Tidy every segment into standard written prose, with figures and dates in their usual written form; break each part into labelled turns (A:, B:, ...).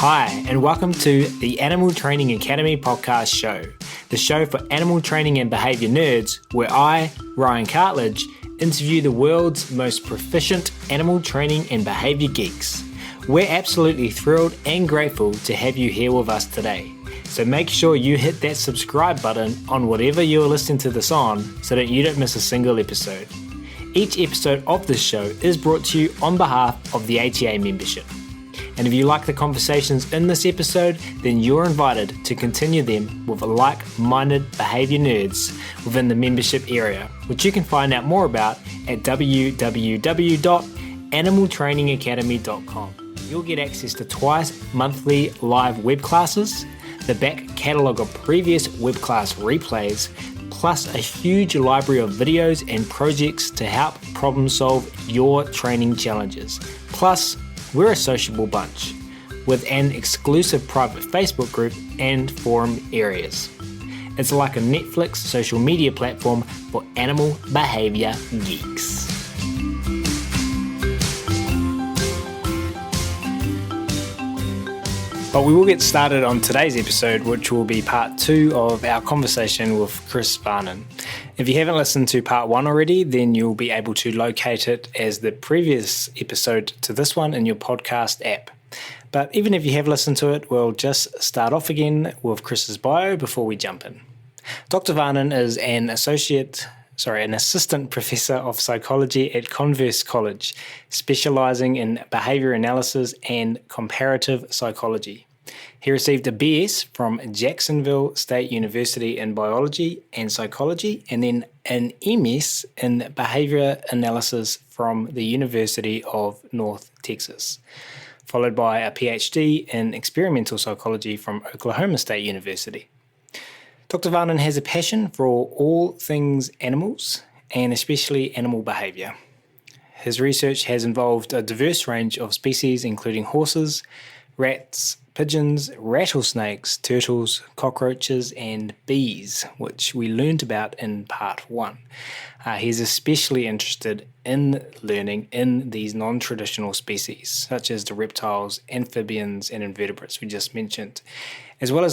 A: Hi, and welcome to the Animal Training Academy podcast show, the show for animal training and behaviour nerds, where I, Ryan Cartledge, interview the world's most proficient animal training and behaviour geeks. We're absolutely thrilled and grateful to have you here with us today. So make sure you hit that subscribe button on whatever you're listening to this on so that you don't miss a single episode. Each episode of this show is brought to you on behalf of the ATA membership. And if you like the conversations in this episode, then you're invited to continue them with like-minded behaviour nerds within the membership area, which you can find out more about at www.animaltrainingacademy.com. You'll get access to twice monthly live web classes, the back catalogue of previous web class replays, plus a huge library of videos and projects to help problem solve your training challenges. Plus, we're a sociable bunch with an exclusive private Facebook group and forum areas. It's like a Netflix social media platform for animal behaviour geeks. But we will get started on today's episode, which will be part 2 of our conversation with Chris Varnon. If you haven't listened to part 1 already, then you'll be able to locate it as the previous episode to this one in your podcast app. But even if you have listened to it, we'll just start off again with Chris's bio before we jump in. Dr. Varnon is an assistant professor of psychology at Converse College, specializing in behavior analysis and comparative psychology. He received a BS from Jacksonville State University in biology and psychology, and then an MS in behavior analysis from the University of North Texas, followed by a PhD in experimental psychology from Oklahoma State University. Dr. Varnon has a passion for all things animals, and especially animal behaviour. His research has involved a diverse range of species, including horses, rats, pigeons, rattlesnakes, turtles, cockroaches, and bees, which we learned about in part 1. He's especially interested in learning in these non-traditional species, such as the reptiles, amphibians, and invertebrates we just mentioned, as well as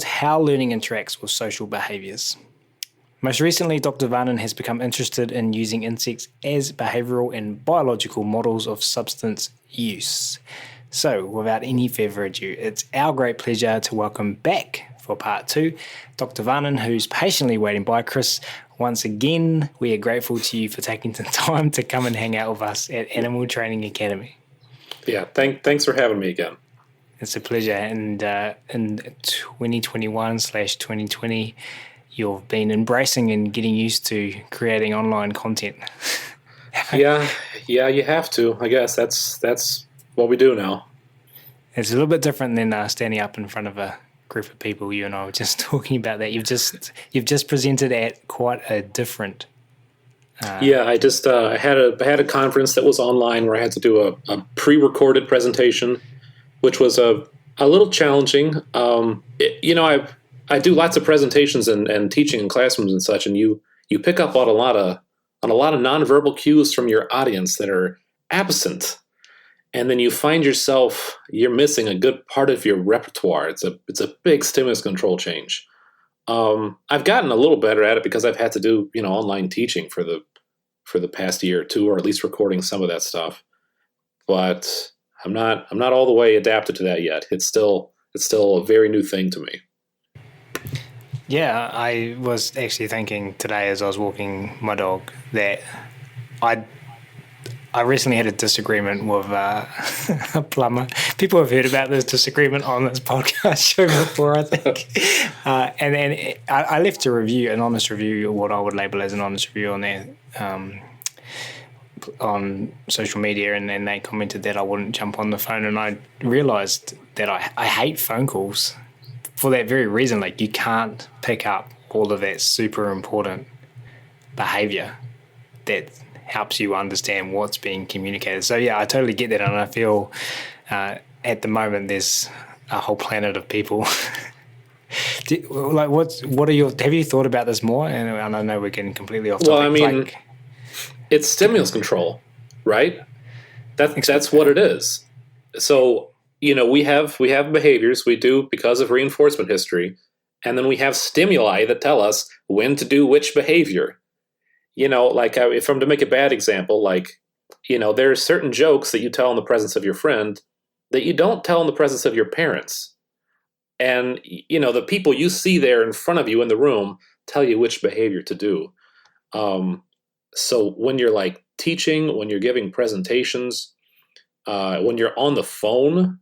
A: how learning interacts with social behaviours. Most recently, Dr. Varnon has become interested in using insects as behavioural and biological models of substance use. So, without any further ado, it's our great pleasure to welcome back for part 2, Dr. Varnon, who's patiently waiting by. Chris, once again, we are grateful to you for taking the time to come and hang out with us at Animal Training Academy.
B: Yeah, thanks for having me again.
A: It's a pleasure. And in 2021/2020, you've been embracing and getting used to creating online content.
B: Yeah, you have to. I guess that's what we do now.
A: It's a little bit different than standing up in front of a group of people. You and I were just talking about that. You've just presented at quite a different.
B: I had a conference that was online where I had to do a pre-recorded presentation, which was a little challenging. I do lots of presentations and teaching in classrooms and such, and you pick up on a lot of nonverbal cues from your audience that are absent, and then you find yourself you're missing a good part of your repertoire. It's a big stimulus control change. I've gotten a little better at it because I've had to do online teaching for the past year or two, or at least recording some of that stuff, but I'm not all the way adapted to that yet. It's still a very new thing to me.
A: Yeah, I was actually thinking today as I was walking my dog that I recently had a disagreement with a plumber. People have heard about this disagreement on this podcast show before, I think. And then I left an honest review, what I would label as an honest review on there, on social media, and then they commented that I wouldn't jump on the phone, and I realised that I hate phone calls for that very reason. Like, you can't pick up all of that super important behaviour that helps you understand what's being communicated. So yeah, I totally get that, and I feel at the moment there's a whole planet of people. Have you thought about this more? And I know we're getting completely off topic.
B: Well, I mean, it's stimulus control, right? That's what it is. So, we have behaviors we do because of reinforcement history, and then we have stimuli that tell us when to do which behavior. Like if I'm to make a bad example, like, there are certain jokes that you tell in the presence of your friend that you don't tell in the presence of your parents. And, the people you see there in front of you in the room tell you which behavior to do. So when you're like teaching, when you're giving presentations, when you're on the phone,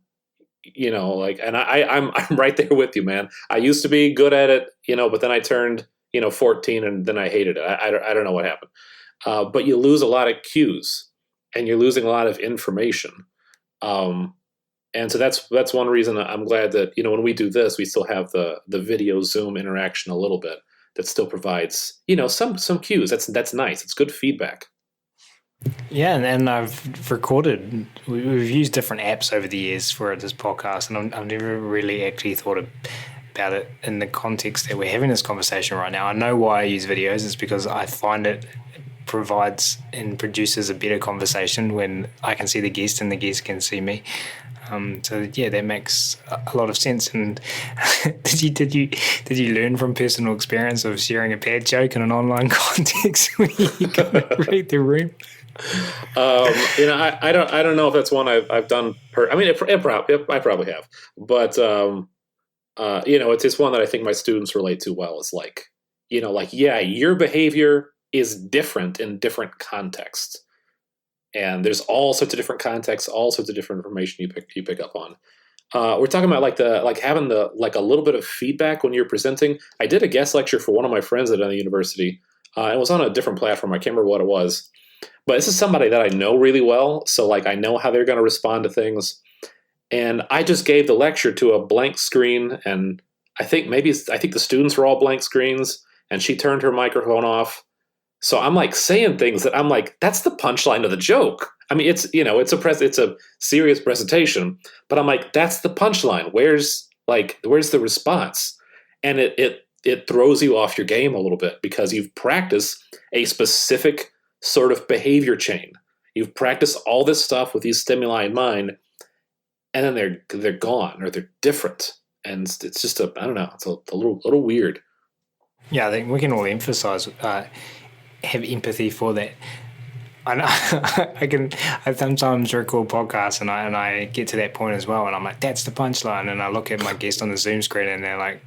B: and I'm right there with you, man. I used to be good at it, but then I turned, 14 and then I hated it. I don't know what happened. But you lose a lot of cues and you're losing a lot of information. And so that's one reason I'm glad that, when we do this, we still have the video Zoom interaction a little bit that still provides, some cues. That's nice. It's good feedback.
A: Yeah, and I've recorded. We've used different apps over the years for this podcast, and I've never really actually thought about it in the context that we're having this conversation right now. I know why I use videos. It's because I find it provides and produces a better conversation when I can see the guest and the guest can see me. So yeah, that makes a lot of sense. And did you learn from personal experience of sharing a bad joke in an online context where you kind of read the room?
B: I don't know if that's one I've done. I probably have, but it's just one that I think my students relate to well. It's like, yeah, your behavior is different in different contexts, and there's all sorts of different contexts, all sorts of different information you pick up on. We're talking about having a little bit of feedback when you're presenting. I did a guest lecture for one of my friends at the university. It was on a different platform. I can't remember what it was. But this is somebody that I know really well, so I know how they're going to respond to things. And I just gave the lecture to a blank screen, and I think the students were all blank screens, and she turned her microphone off. So I'm saying things that I'm like, that's the punchline of the joke. I mean, it's a serious presentation, but I'm like, that's the punchline. Where's the response? And it throws you off your game a little bit because you've practiced a specific sort of behavior chain. You've practiced all this stuff with these stimuli in mind, and then they're gone or they're different, and it's just I don't know. It's a little weird.
A: Yeah, I think we can all emphasize have empathy for that. I know I sometimes record podcasts and I get to that point as well, and I'm like, that's the punchline, and I look at my guest on the Zoom screen and they're like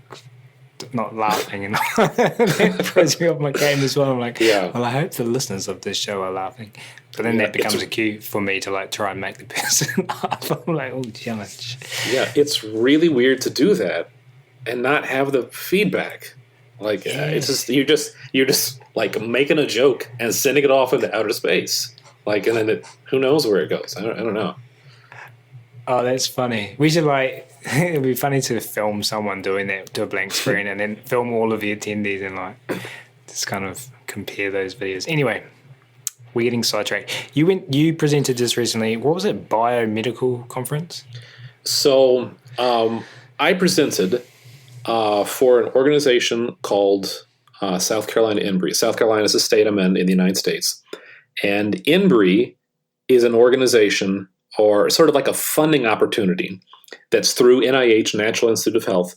A: not laughing, and that throws me off my game as well. I'm like, yeah. Well, I hope the listeners of this show are laughing, but then that becomes a cue for me to try and make the person laugh. I'm like, oh, challenge.
B: Yeah, it's really weird to do that and not have the feedback. It's just you're just making a joke and sending it off into outer space. And then who knows where it goes? I don't know.
A: Oh, that's funny. We should it'd be funny to film someone doing that to a blank screen and then film all of the attendees and just kind of compare those videos. Anyway, we're getting sidetracked. You presented this recently. What was it? Biomedical conference?
B: So I presented for an organization called South Carolina INBRI. South Carolina is a state I'm in the United States. And INBRI is an organization or sort of like a funding opportunity that's through NIH, National Institute of Health.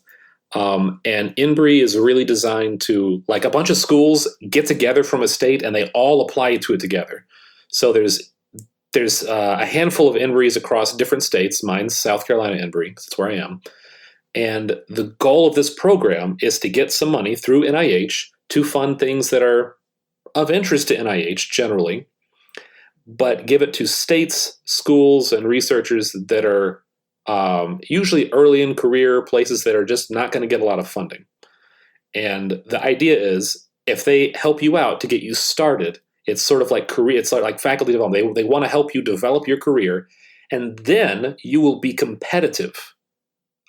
B: And INBRI is really designed to, a bunch of schools get together from a state and they all apply to it together. So there's a handful of INBRIs across different states. Mine's South Carolina INBRI. That's where I am. And the goal of this program is to get some money through NIH to fund things that are of interest to NIH generally, but give it to states, schools, and researchers that are usually early in career, places that are just not going to get a lot of funding. And the idea is if they help you out to get you started, it's sort of like career, it's like faculty development. They want to help you develop your career, and then you will be competitive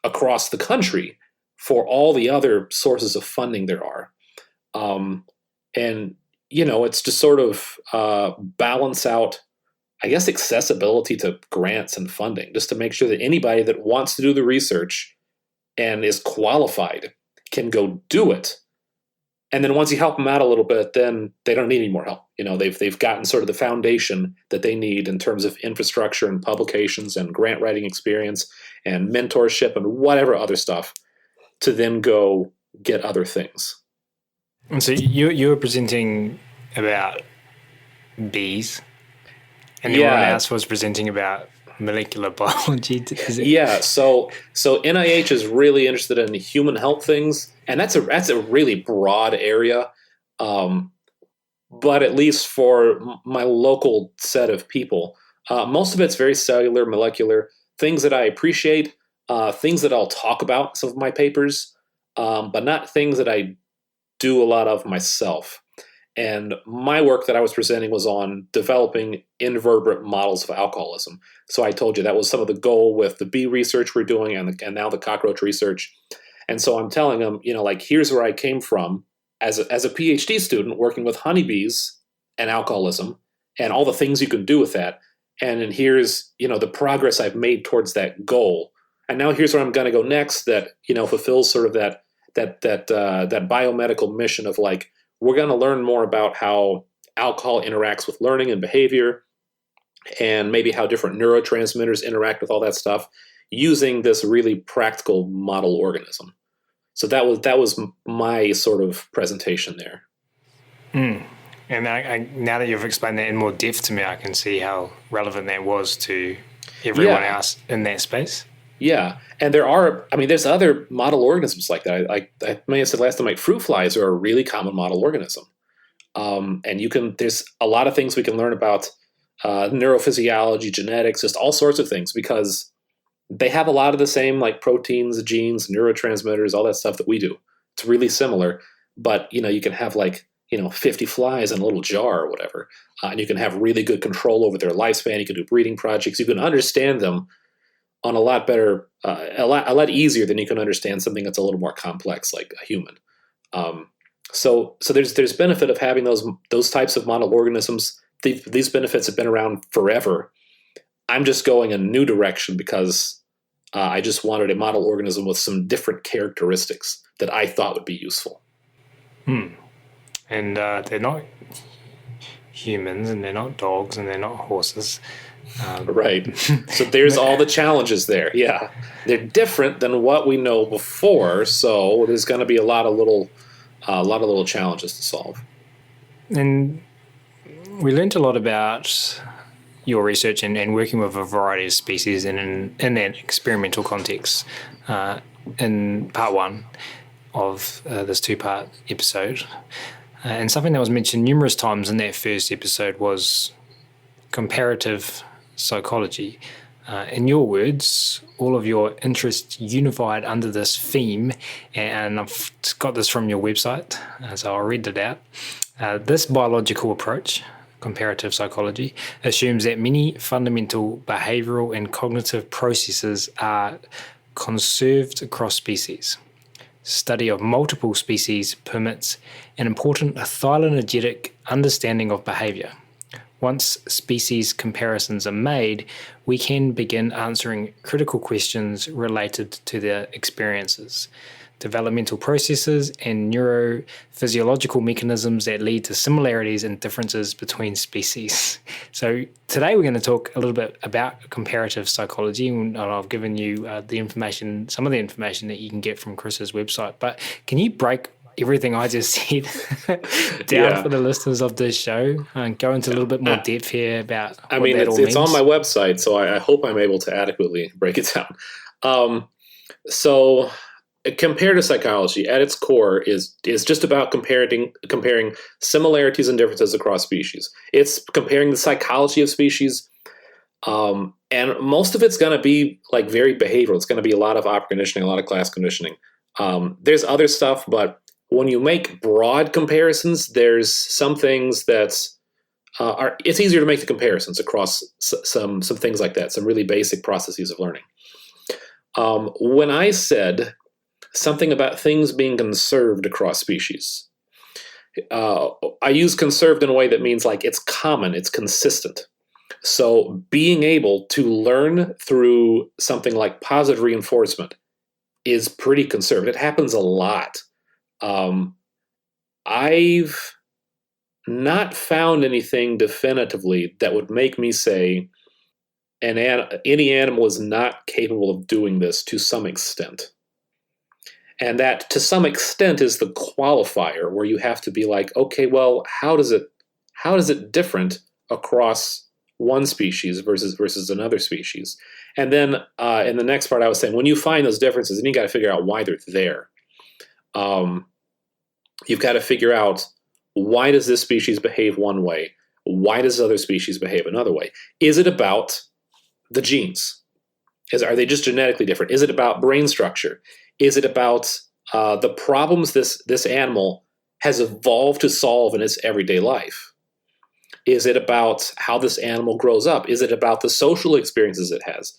B: across the country for all the other sources of funding there are. And, it's to sort of balance out, I guess, accessibility to grants and funding, just to make sure that anybody that wants to do the research and is qualified can go do it, And then once you help them out a little bit, then they don't need any more help. They've gotten sort of the foundation that they need in terms of infrastructure and publications and grant writing experience and mentorship and whatever other stuff to then go get other things.
A: And so you were presenting about bees, and everyone else was presenting about molecular biology.
B: Yeah, so NIH is really interested in human health things, and that's a really broad area. But at least for my local set of people, most of it's very cellular, molecular, things that I appreciate, things that I'll talk about in some of my papers, but not things that I do a lot of myself. And my work that I was presenting was on developing invertebrate models of alcoholism. So I told you that was some of the goal with the bee research we're doing and now the cockroach research. And so I'm telling them, here's where I came from as a PhD student working with honeybees and alcoholism and all the things you can do with that. And then here's, the progress I've made towards that goal. And now here's where I'm going to go next that, fulfills sort of that biomedical mission of we're going to learn more about how alcohol interacts with learning and behavior and maybe how different neurotransmitters interact with all that stuff using this really practical model organism. So that was my sort of presentation there.
A: And now that you've explained that in more depth to me, I can see how relevant that was to everyone else in that space.
B: Yeah, and there's other model organisms like that. I may have said last time, fruit flies are a really common model organism. And there's a lot of things we can learn about neurophysiology, genetics, just all sorts of things, because they have a lot of the same proteins, genes, neurotransmitters, all that stuff that we do. It's really similar, but you can have 50 flies in a little jar or whatever, and you can have really good control over their lifespan. You can do breeding projects. You can understand them on a lot better, a lot easier than you can understand something that's a little more complex like a human. So there's benefit of having those types of model organisms. These benefits have been around forever. I'm just going a new direction because I just wanted a model organism with some different characteristics that I thought would be useful.
A: And they're not humans, and they're not dogs, and they're not horses.
B: Right. So there's all the challenges there. Yeah. They're different than what we know before, so there's going to be a lot of little challenges to solve.
A: And we learned a lot about your research and working with a variety of species in an experimental context in part one of this two-part episode. And something that was mentioned numerous times in that first episode was comparative psychology. In your words, all of your interests unified under this theme, and I've got this from your website, so I'll read it out. This biological approach, comparative psychology, assumes that many fundamental behavioral and cognitive processes are conserved across species. Study of multiple species permits an important phylogenetic understanding of behavior. Once species comparisons are made, we can begin answering critical questions related to their experiences, developmental processes, and neurophysiological mechanisms that lead to similarities and differences between species. So today we're going to talk a little bit about comparative psychology, and I've given you some of the information that you can get from Chris's website. But can you break everything I just said down for the listeners of this show and go into a little bit more depth here about what that all means?
B: It's on my website, so I hope I'm able to adequately break it down. So comparative psychology at its core is just about comparing similarities and differences across species. It's comparing the psychology of species, and most of it's going to be very behavioral. It's going to be a lot of op conditioning, a lot of class conditioning. There's other stuff, but when you make broad comparisons, there's some things it's easier to make the comparisons across some things like that, some really basic processes of learning. When I said something about things being conserved across species, I use conserved in a way that means it's common, it's consistent. So being able to learn through something like positive reinforcement is pretty conserved. It happens a lot. I've not found anything definitively that would make me say any animal is not capable of doing this to some extent. And that to some extent is the qualifier where you have to be like, okay, well, how does it different across one species versus another species? And then in the next part, I was saying, when you find those differences, then you got to figure out why they're there. You've got to figure out, why does this species behave one way? Why does other species behave another way? Is it about the genes? Are they just genetically different? Is it about brain structure? Is it about the problems this animal has evolved to solve in its everyday life? Is it about how this animal grows up? Is it about the social experiences it has?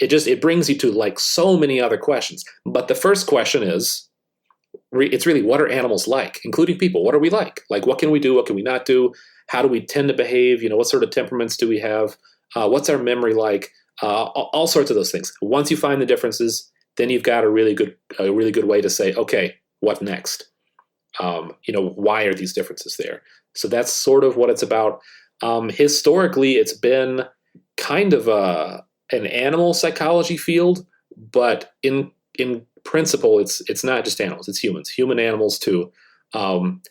B: It brings you to like so many other questions. But the first question is, it's really, what are animals like, including people? What are we like? Like, what can we do? What can we not do? How do we tend to behave? What sort of temperaments do we have? What's our memory like? All sorts of those things. Once you find the differences, then you've got a really good way to say, okay, what next? Why are these differences there? So that's sort of what it's about. Historically, it's been kind of an animal psychology field, but in principle, it's not just animals, it's humans, human animals too,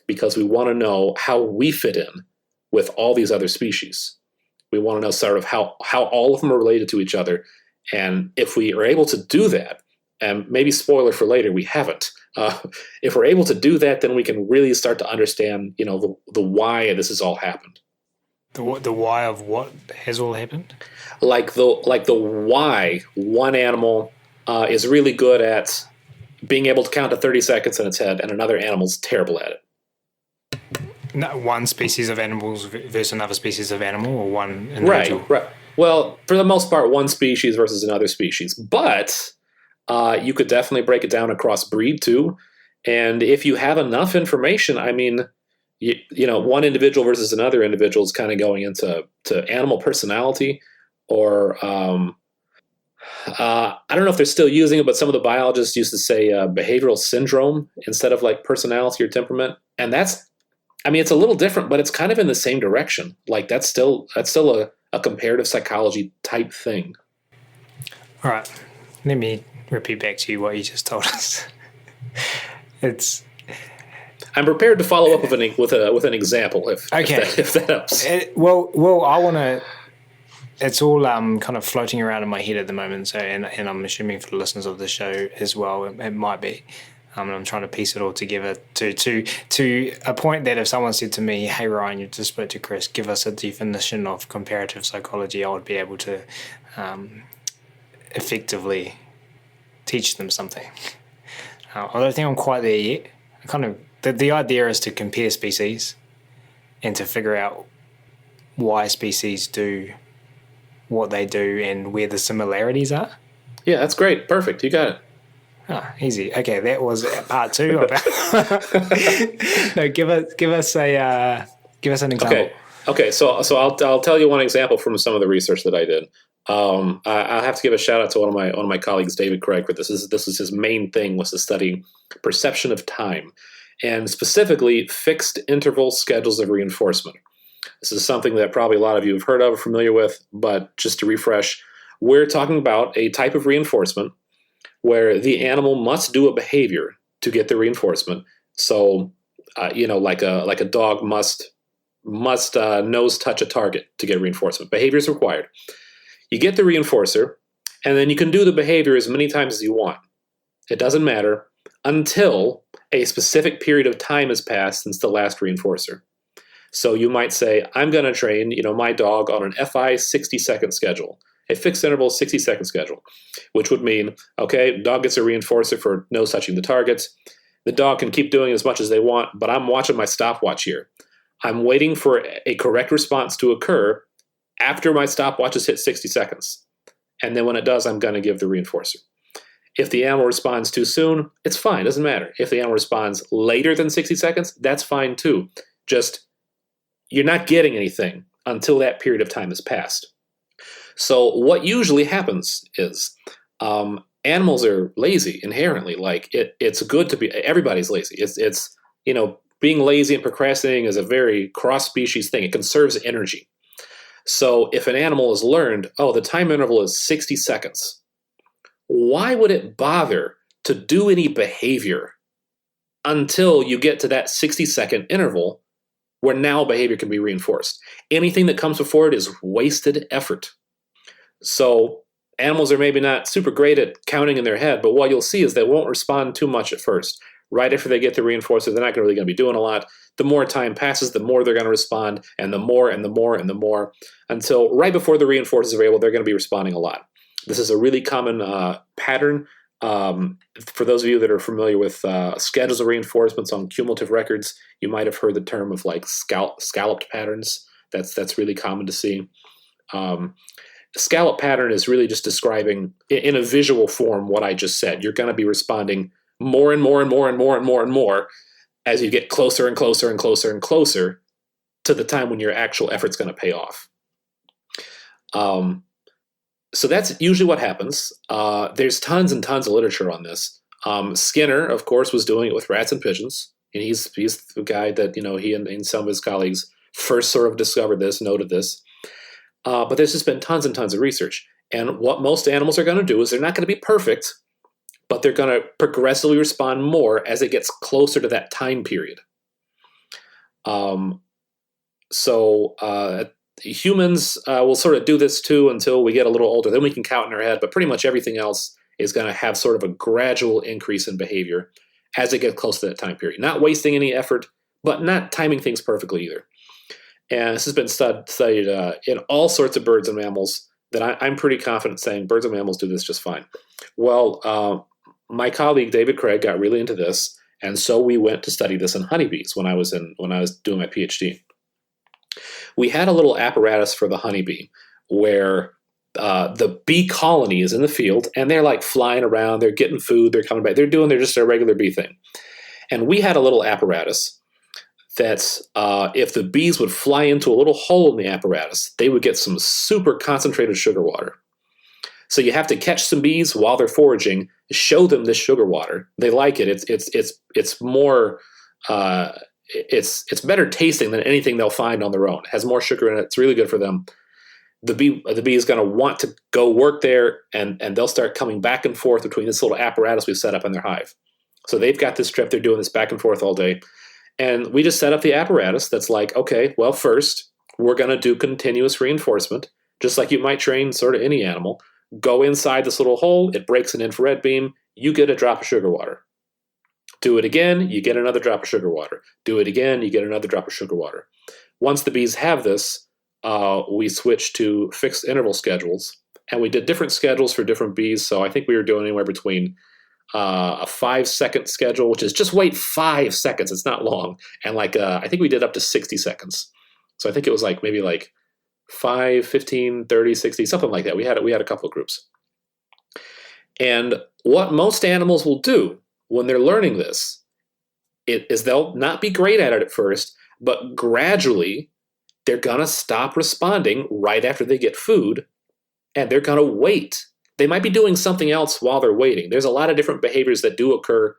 B: because we want to know how we fit in with all these other species. We want to know sort of how all of them are related to each other. And if we are able to do that, and maybe spoiler for later, we haven't. If we're able to do that, then we can really start to understand, the why this has all happened.
A: The why of what has all happened?
B: Like the why one animal is really good at being able to count to 30 seconds in its head, and another animal's terrible at it.
A: No, one species of animals versus another species of animal, or one individual?
B: Right. Well, for the most part, one species versus another species. But you could definitely break it down across breed too. And if you have enough information, I mean, one individual versus another individual is kind of going into animal personality, or I don't know if they're still using it, but some of the biologists used to say behavioral syndrome instead of like personality or temperament. And it's a little different, but it's kind of in the same direction. Like that's still a comparative psychology type thing.
A: All right. Let me repeat back to you what you just told us.
B: I'm prepared to follow up with an example if that helps.
A: Well, I want to. It's all kind of floating around in my head at the moment. So, and I'm assuming for the listeners of the show as well, it might be. And I'm trying to piece it all together to a point that if someone said to me, "Hey Ryan, you just spoke to Chris, give us a definition of comparative psychology," I would be able to effectively teach them something. I don't think I'm quite there yet. The idea is to compare species and to figure out why species do what they do and where the similarities are.
B: Yeah, that's great. Perfect. You got it.
A: Ah, easy. Okay, that was part 2 of it. No, give us an example.
B: Okay. So I'll tell you one example from some of the research that I did. I have to give a shout out to one of my colleagues, David Craig, for this. This is his main thing, was to study perception of time, and specifically fixed interval schedules of reinforcement. This is something that probably a lot of you have heard of or familiar with, but just to refresh, we're talking about a type of reinforcement where the animal must do a behavior to get the reinforcement. So, like a dog must nose touch a target to get reinforcement. Behavior is required. You get the reinforcer, and then you can do the behavior as many times as you want. It doesn't matter until a specific period of time has passed since the last reinforcer. So you might say, I'm going to train, my dog on an FI 60-second schedule, a fixed interval 60-second schedule, which would mean, okay, dog gets a reinforcer for nose touching the targets. The dog can keep doing as much as they want, but I'm watching my stopwatch here. I'm waiting for a correct response to occur after my stopwatch has hit 60 seconds. And then when it does, I'm going to give the reinforcer. If the animal responds too soon, it's fine, doesn't matter. If the animal responds later than 60 seconds, that's fine too. Just, you're not getting anything until that period of time has passed. So what usually happens is animals are lazy inherently. Like it's good to be, everybody's lazy. It's being lazy and procrastinating is a very cross-species thing. It conserves energy. So if an animal has learned, the time interval is 60 seconds, why would it bother to do any behavior until you get to that 60-second interval where now behavior can be reinforced? Anything that comes before it is wasted effort. So animals are maybe not super great at counting in their head, but what you'll see is they won't respond too much at first. Right after they get the reinforcer, they're not really going to be doing a lot. The more time passes, the more they're going to respond, and the more and the more and the more, until right before the reinforcers are available, they're going to be responding a lot. This is a really common pattern. For those of you that are familiar with schedules of reinforcements on cumulative records, you might have heard the term of like scalloped patterns. That's really common to see. Scallop pattern is really just describing in a visual form what I just said. You're going to be responding more and more and more and more and more and more as you get closer and closer and closer and closer to the time when your actual effort's going to pay off. So that's usually what happens. There's tons and tons of literature on this. Skinner, of course, was doing it with rats and pigeons. And he's the guy that, he and some of his colleagues first sort of discovered this, noted this. But there's just been tons and tons of research. And what most animals are going to do is they're not going to be perfect, but they're going to progressively respond more as it gets closer to that time period. Humans will sort of do this too until we get a little older. Then we can count in our head, but pretty much everything else is going to have sort of a gradual increase in behavior as it gets close to that time period. Not wasting any effort, but not timing things perfectly either. And this has been studied in all sorts of birds and mammals that I'm pretty confident saying birds and mammals do this just fine. Well, my colleague David Craig got really into this, and so we went to study this in honeybees when I was doing my PhD. We had a little apparatus for the honeybee where the bee colony is in the field, and they're like flying around, they're getting food, they're coming back, they're doing just a regular bee thing. And we had a little apparatus that if the bees would fly into a little hole in the apparatus, they would get some super concentrated sugar water. So you have to catch some bees while they're foraging, show them this sugar water. They like it. It's more it's better tasting than anything they'll find on their own. It has more sugar in it. It's really good for them. The bee is going to want to go work there, and they'll start coming back and forth between this little apparatus we've set up in their hive. So they've got this trip. They're doing this back and forth all day. And we just set up the apparatus that's like, okay, well, first, we're going to do continuous reinforcement, just like you might train sort of any animal. Go inside this little hole. It breaks an infrared beam. You get a drop of sugar water. Do it again, you get another drop of sugar water. Do it again, you get another drop of sugar water. Once the bees have this, we switched to fixed interval schedules, and we did different schedules for different bees. So I think we were doing anywhere between a 5-second schedule, which is just wait 5 seconds. It's not long. And I think we did up to 60 seconds. So I think it was maybe 5, 15, 30, 60, something like that. We had a couple of groups. And what most animals will do when they're learning this is they'll not be great at it at first, but gradually they're going to stop responding right after they get food, and they're going to wait. They might be doing something else while they're waiting. There's a lot of different behaviors that do occur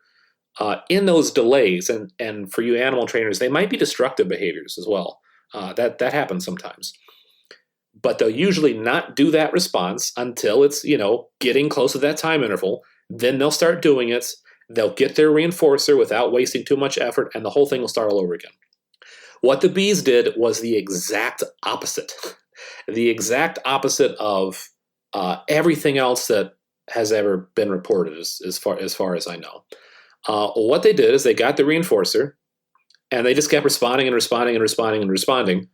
B: in those delays, and for you animal trainers, they might be destructive behaviors as well. That happens sometimes. But they'll usually not do that response until it's, getting close to that time interval. Then they'll start doing it. They'll get their reinforcer without wasting too much effort, and the whole thing will start all over again. What the bees did was the exact opposite. The exact opposite of everything else that has ever been reported as far as I know. What they did is they got the reinforcer, and they just kept responding and responding and responding and responding.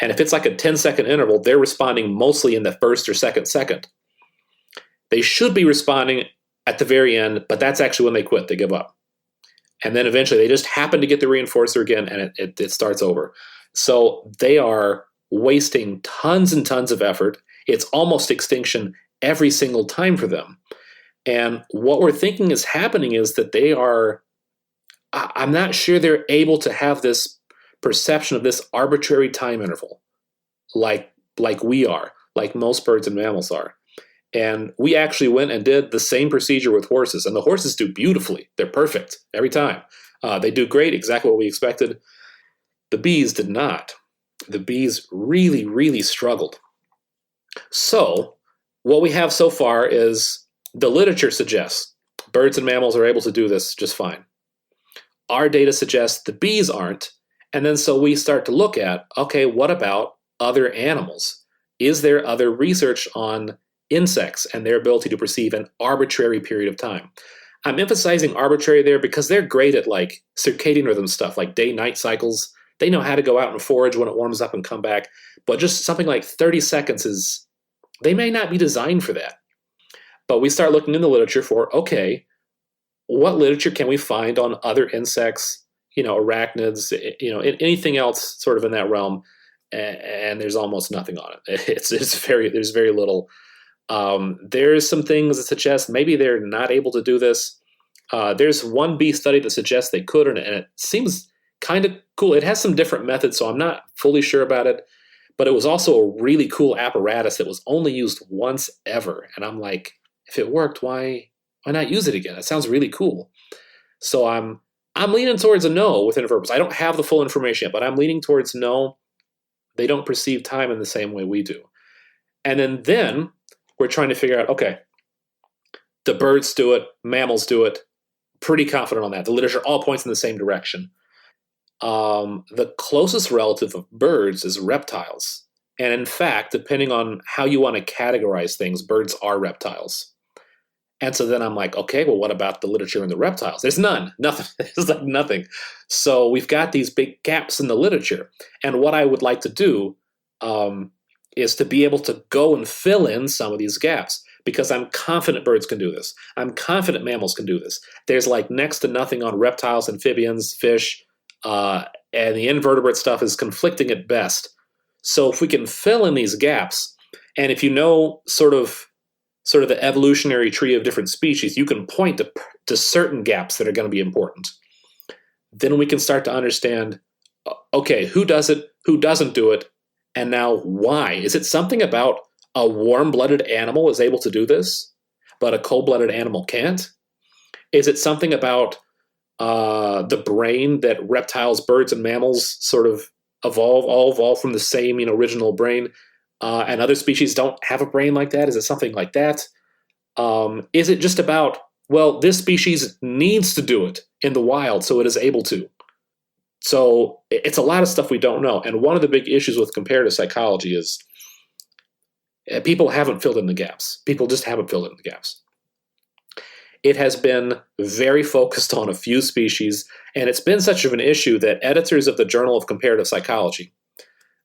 B: And if it's like a 10-second interval, they're responding mostly in the first or second second. They should be responding at the very end, but that's actually when they quit. They give up. And then eventually they just happen to get the reinforcer again, and it starts over. So they are wasting tons and tons of effort. It's almost extinction every single time for them. And what we're thinking is happening is that I'm not sure they're able to have this perception of this arbitrary time interval like we are, like most birds and mammals are. And we actually went and did the same procedure with horses, and the horses do beautifully. They're perfect every time. They do great, exactly what we expected. The bees did not. The bees really, really struggled. So, what we have so far is the literature suggests birds and mammals are able to do this just fine. Our data suggests the bees aren't. And then so we start to look at, okay, what about other animals? Is there other research on insects and their ability to perceive an arbitrary period of time? I'm emphasizing arbitrary there because they're great at like circadian rhythm stuff, like day-night cycles. They know how to go out and forage when it warms up and come back. But just something like 30 seconds is, they may not be designed for that. But we start looking in the literature for, okay, what literature can we find on other insects, arachnids, anything else sort of in that realm? And there's almost nothing on it. There's very little. There's some things that suggest maybe they're not able to do this. There's one bee study that suggests they could, and it seems kind of cool. It has some different methods, so I'm not fully sure about it. But it was also a really cool apparatus that was only used once ever. And I'm like, if it worked, why not use it again? It sounds really cool. So I'm leaning towards a no with invertebrates. I don't have the full information yet, but I'm leaning towards no. They don't perceive time in the same way we do. And then we're trying to figure out, okay, the birds do it, mammals do it. Pretty confident on that. The literature all points in the same direction. The closest relative of birds is reptiles. And in fact, depending on how you want to categorize things, birds are reptiles. And so then I'm like, okay, well, what about the literature in the reptiles? There's none. Nothing. There's like nothing. So we've got these big gaps in the literature. And what I would like to do is to be able to go and fill in some of these gaps, because I'm confident birds can do this. I'm confident mammals can do this. There's like next to nothing on reptiles, amphibians, fish, and the invertebrate stuff is conflicting at best. So if we can fill in these gaps, and if you know sort of the evolutionary tree of different species, you can point to certain gaps that are going to be important. Then we can start to understand, okay, who does it, who doesn't do it, and now why? Is it something about a warm-blooded animal is able to do this, but a cold-blooded animal can't? Is it something about the brain that reptiles, birds, and mammals sort of all evolve from the same original brain, and other species don't have a brain like that? Is it something like that? Is it just about, well, this species needs to do it in the wild, so it is able to? So it's a lot of stuff we don't know. And one of the big issues with comparative psychology is people haven't filled in the gaps. People just haven't filled in the gaps. It has been very focused on a few species, and it's been such of an issue that editors of the Journal of Comparative Psychology,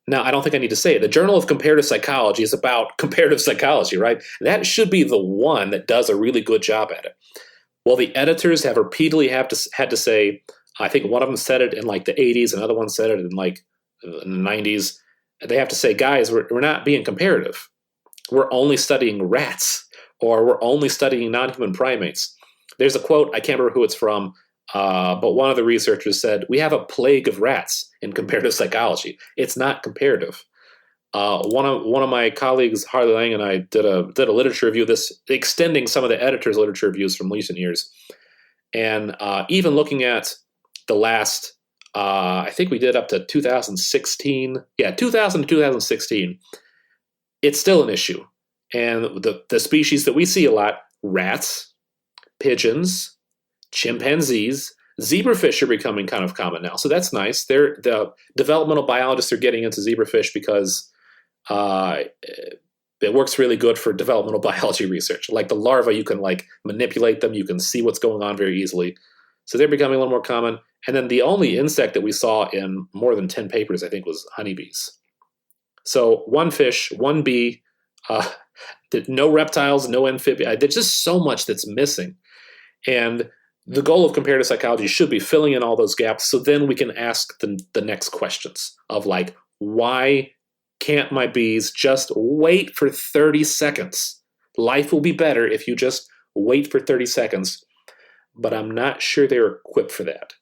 B: now I don't think I need to say it, the Journal of Comparative Psychology is about comparative psychology, right? That should be the one that does a really good job at it. Well, the editors have repeatedly had to say, I think one of them said it in like the 80s, another one said it in like the 90s. They have to say, guys, we're not being comparative. We're only studying rats, or we're only studying non-human primates. There's a quote, I can't remember who it's from, but one of the researchers said, we have a plague of rats in comparative psychology. It's not comparative. One of my colleagues, Harley Lang, and I did a literature review, this extending some of the editor's literature reviews from recent years. And even looking at the last, I think we did up to 2016. Yeah, 2000 to 2016. It's still an issue. And the species that we see a lot, rats, pigeons, chimpanzees, zebrafish are becoming kind of common now. So that's nice. The developmental biologists are getting into zebrafish because it works really good for developmental biology research. Like the larvae, you can like manipulate them. You can see what's going on very easily. So they're becoming a little more common. And then the only insect that we saw in more than 10 papers, I think, was honeybees. So one fish, one bee, no reptiles, no amphibia. There's just so much that's missing. And the goal of comparative psychology should be filling in all those gaps, so then we can ask the next questions of like, why can't my bees just wait for 30 seconds? Life will be better if you just wait for 30 seconds. But I'm not sure they're equipped for that.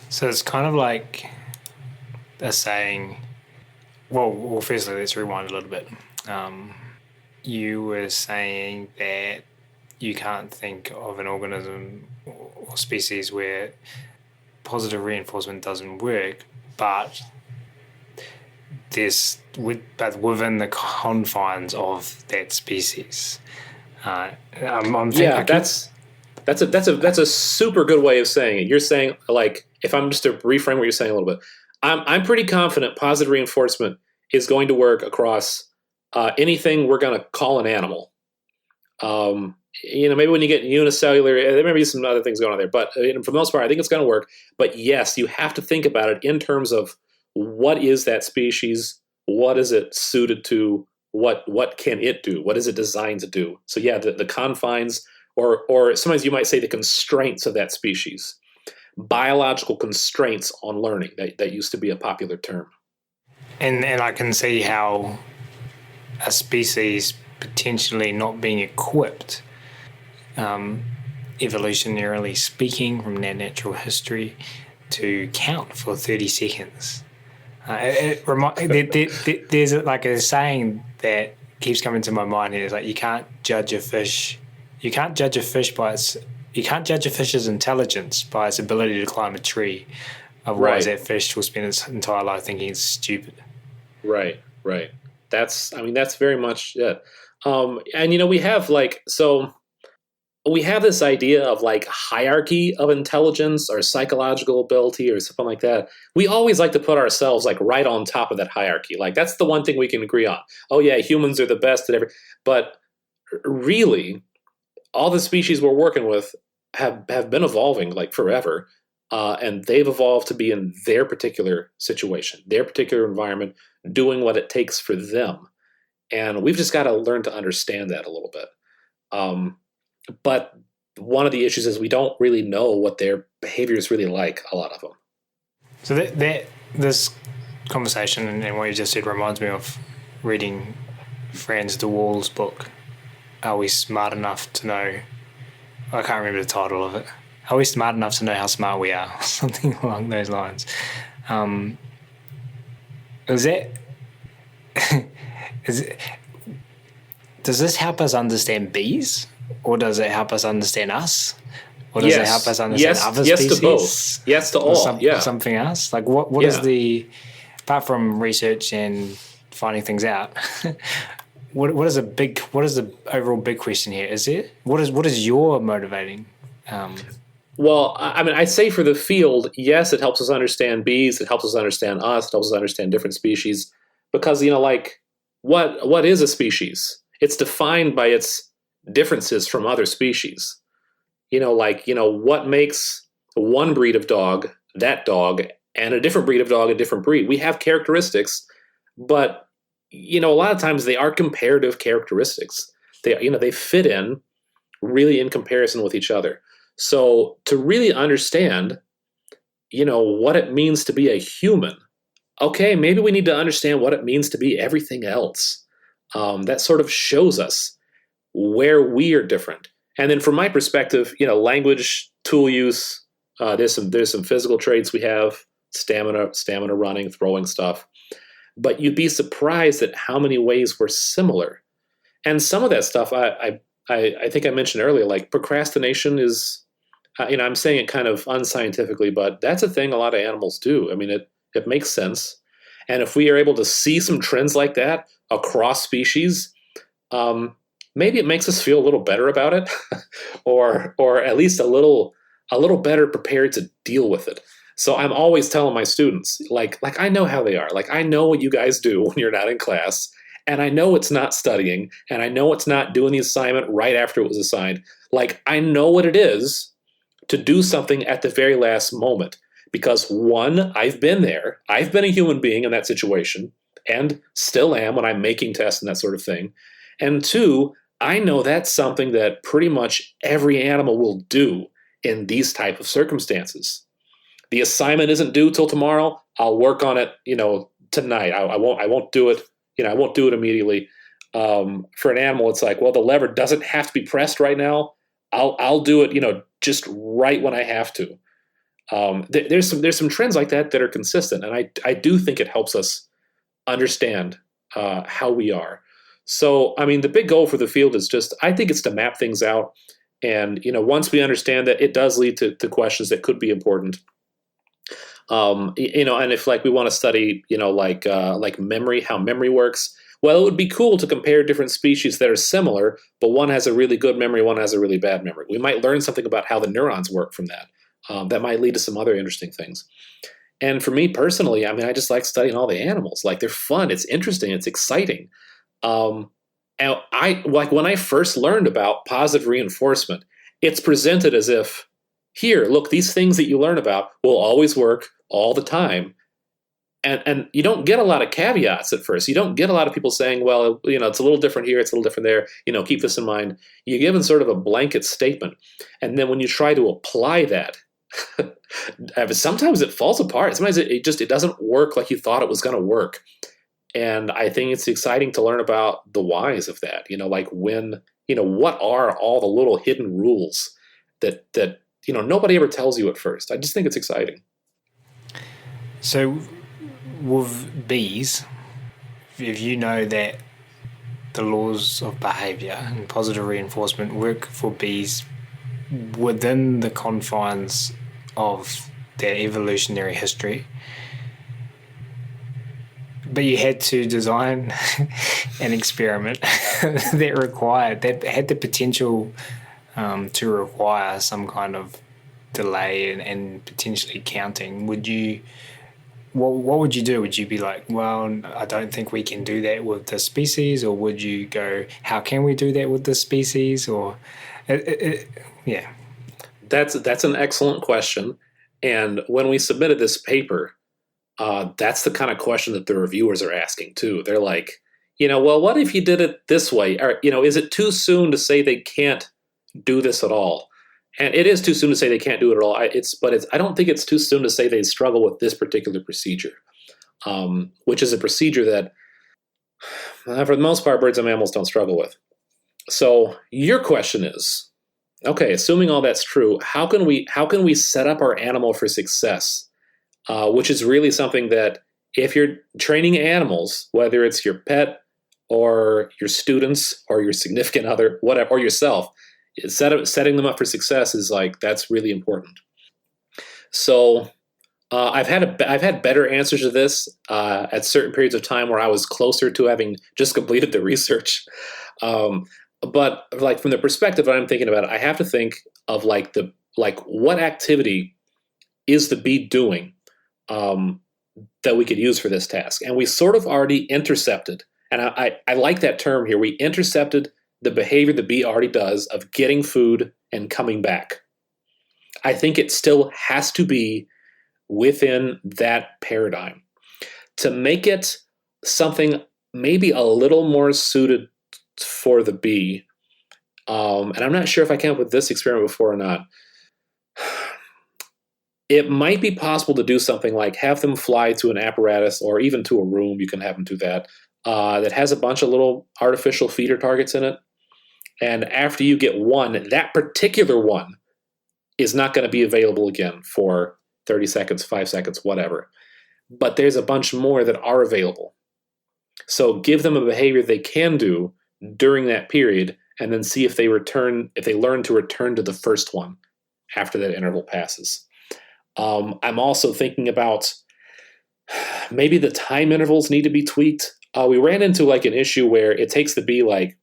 A: So it's kind of like a saying, well, firstly, let's rewind a little bit. You were saying that you can't think of an organism or species where positive reinforcement doesn't work, but within the confines of that species.
B: That's a super good way of saying it. You're saying, like, if I'm just to reframe what you're saying a little bit, I'm pretty confident positive reinforcement is going to work across anything we're going to call an animal. Maybe when you get unicellular, there may be some other things going on there, but for the most part, I think it's going to work. But yes, you have to think about it in terms of what is that species, what is it suited to, what can it do, what is it designed to do. So yeah, the confines, or sometimes you might say the constraints of that species, biological constraints on learning. That used to be a popular term.
A: And I can see how a species potentially not being equipped, evolutionarily speaking, from their natural history, to count for 30 seconds. There's like a saying that keeps coming to my mind here. It's like you can't judge a fish's intelligence by its ability to climb a tree. Otherwise, that fish will spend its entire life thinking it's stupid.
B: Right. That's very much it. And we have this idea of like hierarchy of intelligence or psychological ability or something like that. We always like to put ourselves like right on top of that hierarchy. Like that's the one thing we can agree on. Oh yeah, humans are the best at everything. But really, all the species we're working with have been evolving like forever. And they've evolved to be in their particular situation, their particular environment, doing what it takes for them. And we've just got to learn to understand that a little bit. But one of the issues is we don't really know what their behavior is really like, a lot of them.
A: So this conversation and what you just said reminds me of reading Franz de Waal's book, Are We Smart Enough to Know? I can't remember the title of it. Are we smart enough to know how smart we are? Something along those lines. Does this help us understand bees? Or does it help us understand us? Or does it help us understand other species?
B: Yes to both. Yes to all.
A: Something else? Like what is apart from research and finding things out, what is the overall big question here? What is your motivating?
B: Well, I mean, I'd say for the field, yes, it helps us understand bees. It helps us understand us. It helps us understand different species. Because, what is a species? It's defined by its differences from other species. What makes one breed of dog, that dog, and a different breed of dog, a different breed. We have characteristics, but, a lot of times they are comparative characteristics. They fit in really in comparison with each other. So to really understand, what it means to be a human, okay, maybe we need to understand what it means to be everything else. That sort of shows us where we are different. And then from my perspective, language, tool use, there's some physical traits we have, stamina, running, throwing stuff. But you'd be surprised at how many ways we're similar. And some of that stuff, I think I mentioned earlier, like procrastination is, I'm saying it kind of unscientifically, but that's a thing a lot of animals do. I mean, it makes sense. And if we are able to see some trends like that across species, maybe it makes us feel a little better about it, or at least a little better prepared to deal with it. So I'm always telling my students, like I know how they are. Like I know what you guys do when you're not in class, and I know it's not studying, and I know it's not doing the assignment right after it was assigned. Like I know what it is to do something at the very last moment. Because one, I've been there. I've been a human being in that situation and still am when I'm making tests and that sort of thing. And two, I know that's something that pretty much every animal will do in these type of circumstances. The assignment isn't due till tomorrow. I'll work on it, tonight. I won't do it. I won't do it immediately. For an animal, it's like, well, the lever doesn't have to be pressed right now. I'll do it, just right when I have to. There's some trends like that are consistent, and I do think it helps us understand how we are. So, I mean, the big goal for the field is I think it's to map things out, and once we understand that, it does lead to questions that could be important. And if like we want to study, like memory, how memory works, well, it would be cool to compare different species that are similar, but one has a really good memory, one has a really bad memory. We might learn something about how the neurons work from that. That might lead to some other interesting things. And for me personally, I mean, I just like studying all the animals. Like they're fun, it's interesting, it's exciting. And I like when I first learned about positive reinforcement, it's presented as if, here, look, these things that you learn about will always work all the time. And you don't get a lot of caveats at first. You don't get a lot of people saying, well, it's a little different here, it's a little different there. Keep this in mind. You're given sort of a blanket statement. And then when you try to apply that, sometimes it falls apart. Sometimes it doesn't work like you thought it was going to work. And I think it's exciting to learn about the whys of that. Like what are all the little hidden rules that nobody ever tells you at first. I just think it's exciting.
A: So with bees, if you know that the laws of behavior and positive reinforcement work for bees within the confines of their evolutionary history, but you had to design an experiment that had the potential to require some kind of delay and potentially counting, what would you do? Would you be like, well, I don't think we can do that with this species? Or would you go, how can we do that with this species? Or, yeah.
B: That's an excellent question. And when we submitted this paper, that's the kind of question that the reviewers are asking too. They're like, well, what if you did it this way? Or, is it too soon to say they can't do this at all? And it is too soon to say they can't do it at all. I don't think it's too soon to say they struggle with this particular procedure, which is a procedure that, for the most part, birds and mammals don't struggle with. So your question is, okay, assuming all that's true, how can we set up our animal for success? Which is really something that if you're training animals, whether it's your pet or your students or your significant other, whatever, or yourself, setting them up for success is that's really important. So I've had better answers to this at certain periods of time where I was closer to having just completed the research. But from the perspective that I'm thinking about it, I have to think of what activity is the bee doing that we could use for this task. And we sort of already intercepted, and I like that term here, we intercepted the behavior the bee already does of getting food and coming back. I think it still has to be within that paradigm. To make it something maybe a little more suited for the bee, and I'm not sure if I came up with this experiment before or not, it might be possible to do something like have them fly to an apparatus or even to a room, you can have them do that, that has a bunch of little artificial feeder targets in it. And after you get one, that particular one is not going to be available again for 30 seconds, 5 seconds, whatever. But there's a bunch more that are available. So give them a behavior they can do during that period and then see if they learn to return to the first one after that interval passes. I'm also thinking about maybe the time intervals need to be tweaked. We ran into an issue where it takes the bee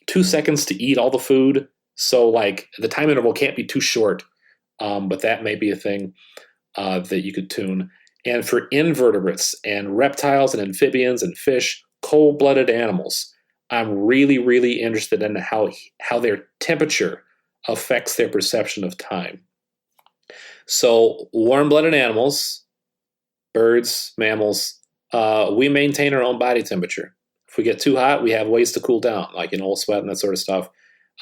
B: 2 seconds to eat all the food. So the time interval can't be too short. But that may be a thing that you could tune. And for invertebrates and reptiles and amphibians and fish, cold-blooded animals, I'm really, really interested in how their temperature affects their perception of time. So warm-blooded animals, birds, mammals, we maintain our own body temperature. If we get too hot, we have ways to cool down, we'll sweat and that sort of stuff.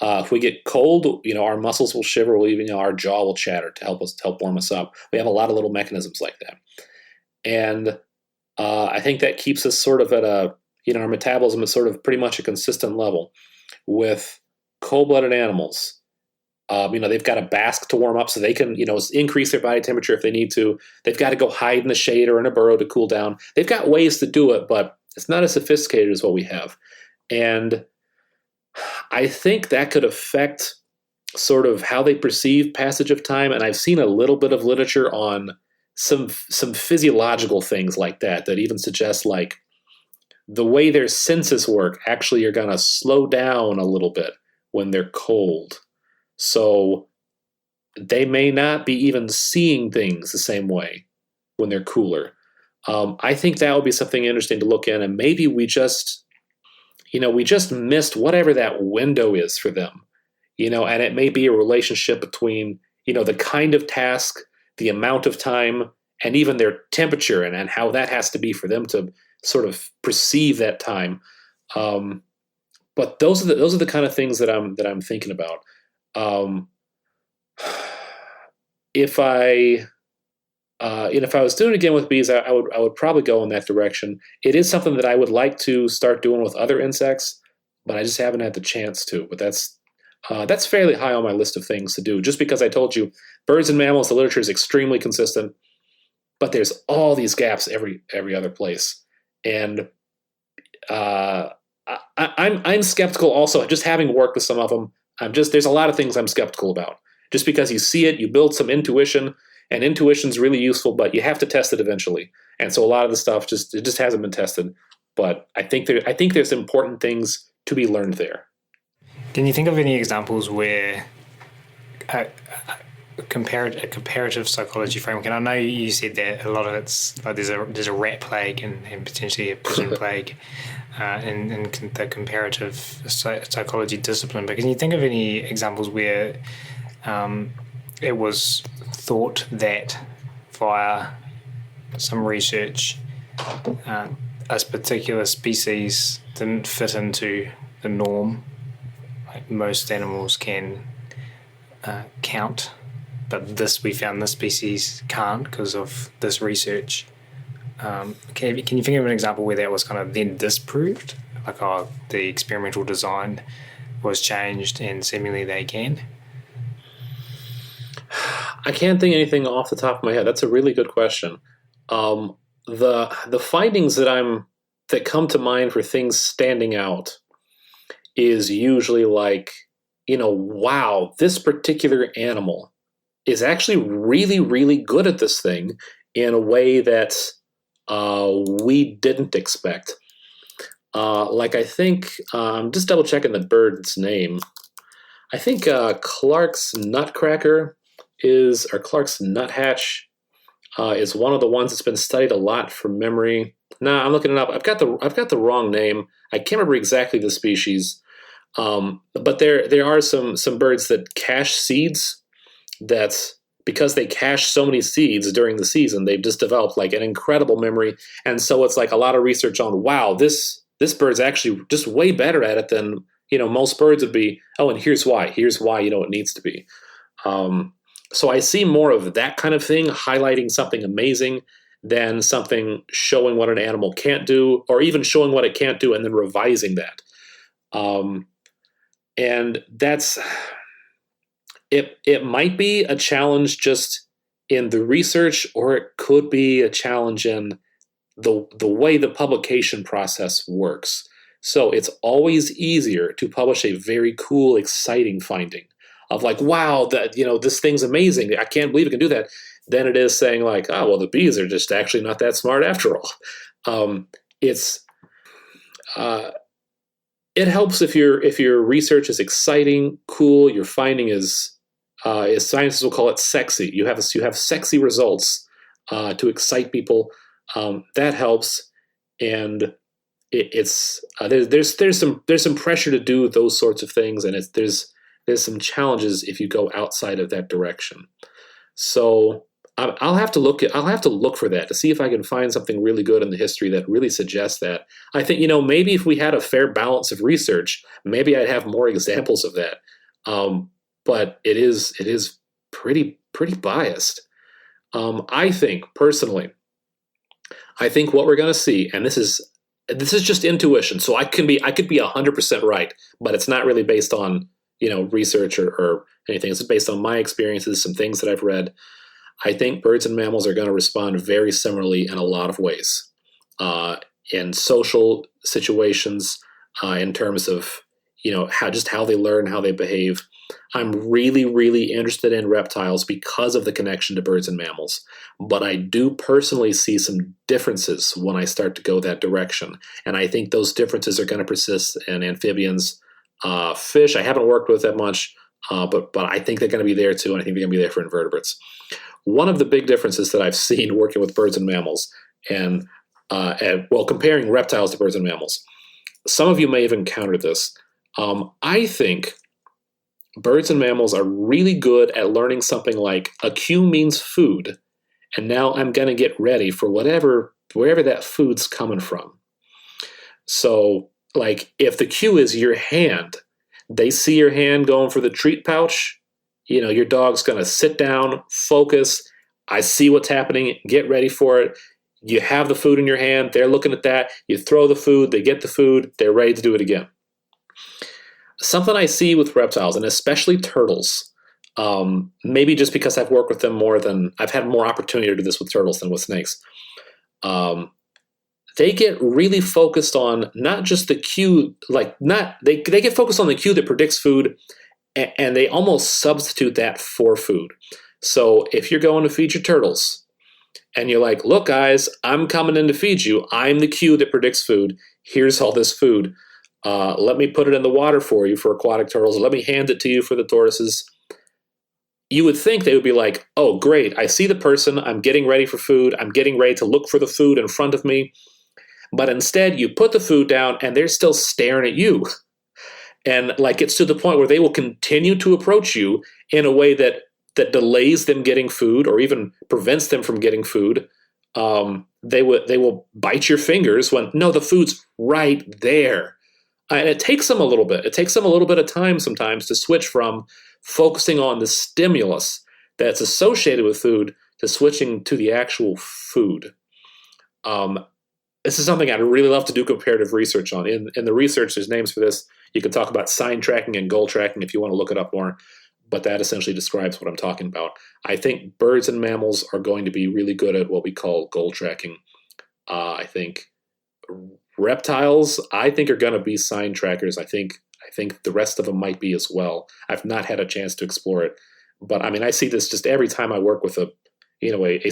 B: If we get cold, our muscles will shiver, our jaw will chatter to help warm us up. We have a lot of little mechanisms like that. And I think that keeps us sort of at our metabolism is sort of pretty much a consistent level. With cold-blooded animals, they've got to bask to warm up so they can, increase their body temperature if they need to. They've got to go hide in the shade or in a burrow to cool down. They've got ways to do it, but it's not as sophisticated as what we have. And I think that could affect sort of how they perceive passage of time. And I've seen a little bit of literature on some physiological things like that even suggest like the way their senses work actually are going to slow down a little bit when they're cold. So they may not be even seeing things the same way when they're cooler. I think that would be something interesting to look at, and maybe we just missed whatever that window is for them, and it may be a relationship between, the kind of task, the amount of time, and even their temperature and how that has to be for them to sort of perceive that time. But those are the kind of things that I'm thinking about. If I was doing it again with bees, I would probably go in that direction. It is something that I would like to start doing with other insects, but I just haven't had the chance to. But that's fairly high on my list of things to do. Just because I told you, birds and mammals, the literature is extremely consistent, but there's all these gaps every other place, and I'm skeptical. Also, just having worked with some of them, there's a lot of things I'm skeptical about. Just because you see it, you build some intuition. And intuition's really useful, but you have to test it eventually. And so a lot of the stuff it just hasn't been tested. But I think there's important things to be learned there.
A: Can you think of any examples where a comparative psychology framework? And I know you said that a lot of it's like there's a rat plague and potentially a pigeon plague in the comparative psychology discipline. But can you think of any examples where it was thought that via some research, a particular species didn't fit into the norm? Like most animals can count, but we found this species can't because of this research. Can you think of an example where that was kind of then disproved? Like, the experimental design was changed and seemingly they can?
B: I can't think of anything off the top of my head. That's a really good question. The findings that come to mind for things standing out is usually like, wow, this particular animal is actually really, really good at this thing in a way that we didn't expect. Like I think, I'm just double checking the bird's name. I think Clark's nutcracker or Clark's nuthatch is one of the ones that's been studied a lot from memory. Nah, I'm looking it up. I've got the wrong name. I can't remember exactly the species. But there are some birds that cache seeds. That's because they cache so many seeds during the season, they've just developed like an incredible memory. And so it's like a lot of research on, wow, this bird's actually just way better at it than, most birds would be. Oh, and here's why. It needs to be. So I see more of that kind of thing, highlighting something amazing than something showing what an animal can't do, or even showing what it can't do and then revising that. And that's, it might be a challenge just in the research, or it could be a challenge in the way the publication process works. So it's always easier to publish a very cool, exciting finding of like, wow, that, this thing's amazing. I can't believe it can do that. Than it is saying like, oh, well, the bees are just actually not that smart after all. It helps if your research is exciting, cool. Your finding is scientists will call it sexy. You have sexy results to excite people. That helps, and there's some pressure to do those sorts of things, and there's some challenges if you go outside of that direction. So I'll have to look for that to see if I can find something really good in the history that really suggests that. I think, maybe if we had a fair balance of research, maybe I'd have more examples of that. But it is pretty biased. I think personally, what we're going to see, and this is just intuition, so I could be 100% right, but it's not really based on research or anything. It's based on my experiences, some things that I've read. I think birds and mammals are going to respond very similarly in a lot of ways, in social situations, in terms of how they learn, how they behave. I'm really, really interested in reptiles because of the connection to birds and mammals. But I do personally see some differences when I start to go that direction. And I think those differences are going to persist in amphibians. Fish, I haven't worked with that much, but I think they're going to be there too. And I think they're going to be there for invertebrates. One of the big differences that I've seen working with birds and mammals, and comparing reptiles to birds and mammals, some of you may have encountered this. I think birds and mammals are really good at learning something like a cue means food, and now I'm going to get ready for wherever that food's coming from. So, like, if the cue is your hand, they see your hand going for the treat pouch, your dog's going to sit down, focus. I see what's happening, get ready for it. You have the food in your hand, they're looking at that, you throw the food, they get the food, they're ready to do it again. Something I see with reptiles, and especially turtles, maybe just because I've worked with them I've had more opportunity to do this with turtles than with snakes. They get really focused on not just the cue, they get focused on the cue that predicts food, and they almost substitute that for food. So if you're going to feed your turtles, and you're like, look, guys, I'm coming in to feed you. I'm the cue that predicts food. Here's all this food. Let me put it in the water for you for aquatic turtles. Let me hand it to you for the tortoises. You would think they would be like, oh, great. I see the person. I'm getting ready for food. I'm getting ready to look for the food in front of me. But instead, you put the food down, and they're still staring at you. And it's to the point where they will continue to approach you in a way that delays them getting food or even prevents them from getting food. They will bite your fingers when, no, the food's right there. And it takes them a little bit. It takes them a little bit of time sometimes to switch from focusing on the stimulus that's associated with food to switching to the actual food. This is something I'd really love to do comparative research on. In the research, there's names for this. You can talk about sign tracking and goal tracking if you want to look it up more. But that essentially describes what I'm talking about. I think birds and mammals are going to be really good at what we call goal tracking. I think reptiles, are going to be sign trackers. I think the rest of them might be as well. I've not had a chance to explore it, but I see this just every time I work with a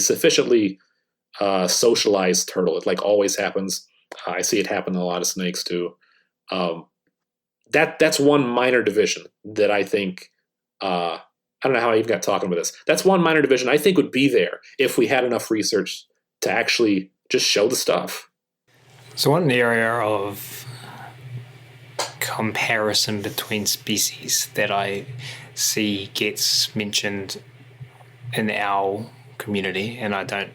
B: sufficiently socialized turtle. It always happens. I see it happen in a lot of snakes too. That's one minor division that I think. I don't know how I even got talking about this. That's one minor division I think would be there if we had enough research to actually just show the stuff.
A: So one area of comparison between species that I see gets mentioned in our community, and I don't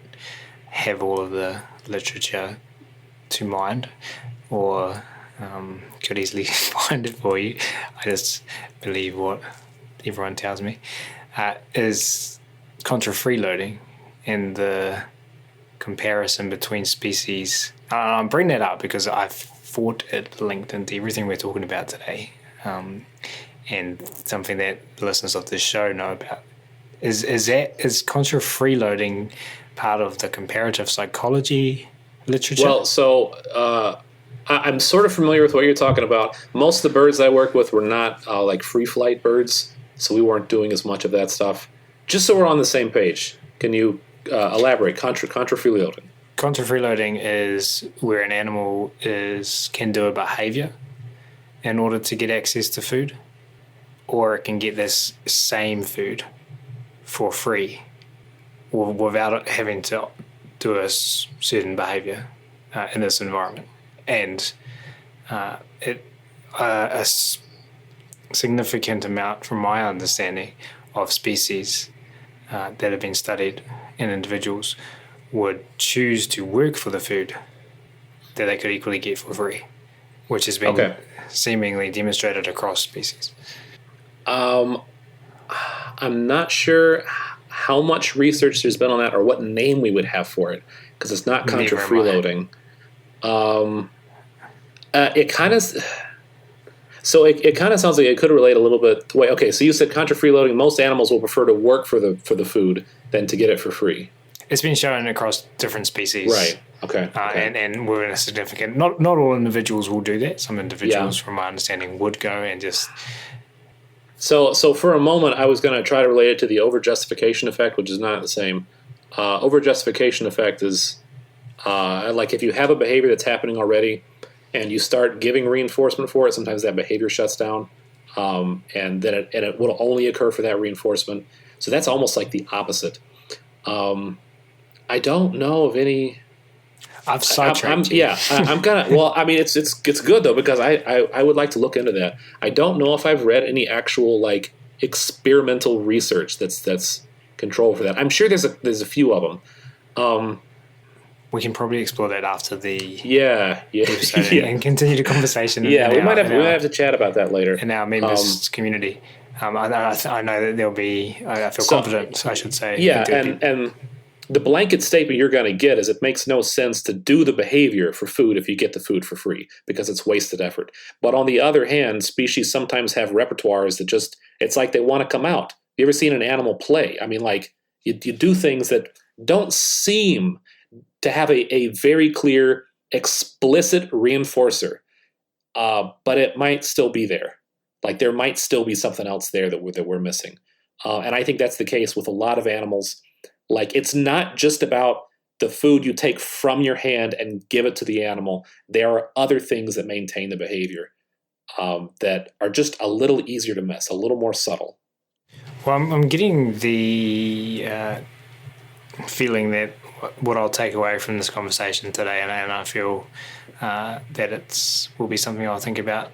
A: have all of the literature to mind or could easily find it for you. I just believe what everyone tells me, is contra freeloading and the comparison between species. I'm bringing that up because I thought it linked into everything we're talking about today, and something that listeners of this show know about. Is contra freeloading part of the comparative psychology literature?
B: Well, so I'm sort of familiar with what you're talking about. Most of the birds I worked with were not free flight birds. So we weren't doing as much of that stuff. Just so we're on the same page, can you elaborate? Contra freeloading.
A: Contra freeloading is where an animal can do a behavior in order to get access to food, or it can get this same food for free, or without having to do a certain behavior in this environment. And a significant amount, from my understanding, of species that have been studied in individuals would choose to work for the food that they could equally get for free, which has been seemingly demonstrated across species.
B: I'm not sure how much research there's been on that or what name we would have for it, because it's not contra freeloading. It kind of sounds like it could relate a little bit. Wait, okay, so you said contra freeloading. Most animals will prefer to work for the food than to get it for free.
A: It's been shown across different species,
B: right? Okay.
A: And we're in a significant. Not all individuals will do that. Some individuals, from my understanding, would go and just.
B: So for a moment, I was going to try to relate it to the over-justification effect, which is not the same. Over-justification effect is like if you have a behavior that's happening already and you start giving reinforcement for it, sometimes that behavior shuts down, and then it will only occur for that reinforcement. So that's almost like the opposite. I don't know of any.
A: I've sidetracked you.
B: Yeah, I'm gonna. Well, I mean, it's good though because I would like to look into that. I don't know if I've read any actual like experimental research that's controlled for that. I'm sure there's a few of them.
A: We can probably explore that after the
B: episode
A: and continue the conversation.
B: We might have to chat about that later
A: in our members community. I know that there'll be. I feel confident, I should say.
B: Yeah, and the blanket statement you're going to get is it makes no sense to do the behavior for food if you get the food for free because it's wasted effort. But on the other hand, species sometimes have repertoires that just, it's like they want to come out. You ever seen an animal play? I mean, like you do things that don't seem to have a very clear, explicit reinforcer, but it might still be there. Like there might still be something else there that we're missing. And I think that's the case with a lot of animals. Like it's not just about the food you take from your hand and give it to the animal. There are other things that maintain the behavior that are just a little easier to miss, a little more subtle.
A: Well, I'm getting the feeling that what I'll take away from this conversation today, and I feel that it will be something I'll think about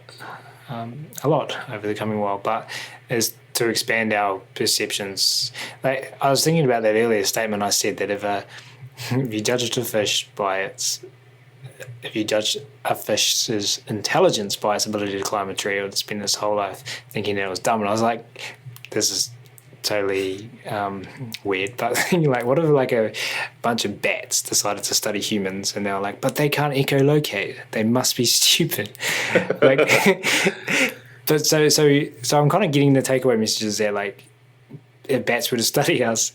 A: a lot over the coming while, but is to expand our perceptions. Like, I was thinking about that earlier statement I said that if you judge a fish's intelligence by its ability to climb a tree, or to spend its whole life thinking that it was dumb, and I was like, this is totally weird, but like, what if like a bunch of bats decided to study humans and they were like, but they can't echolocate, they must be stupid. Like but so I'm kind of getting the takeaway messages there, like if bats were to study us,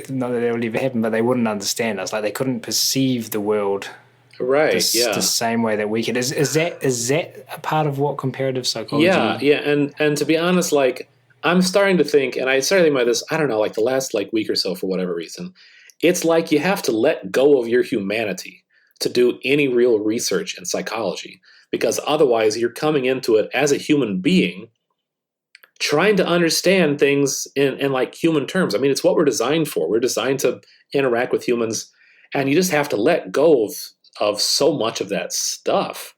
A: not that it would ever happen, but they wouldn't understand us, like they couldn't perceive the world the same way that we can. Is that a part of what comparative psychology
B: and to be honest, like I'm starting to think, and I started thinking about this, I don't know, like the last like week or so for whatever reason, it's like you have to let go of your humanity to do any real research in psychology, because otherwise you're coming into it as a human being trying to understand things in like human terms. I mean, it's what we're designed for. We're designed to interact with humans, and you just have to let go of so much of that stuff.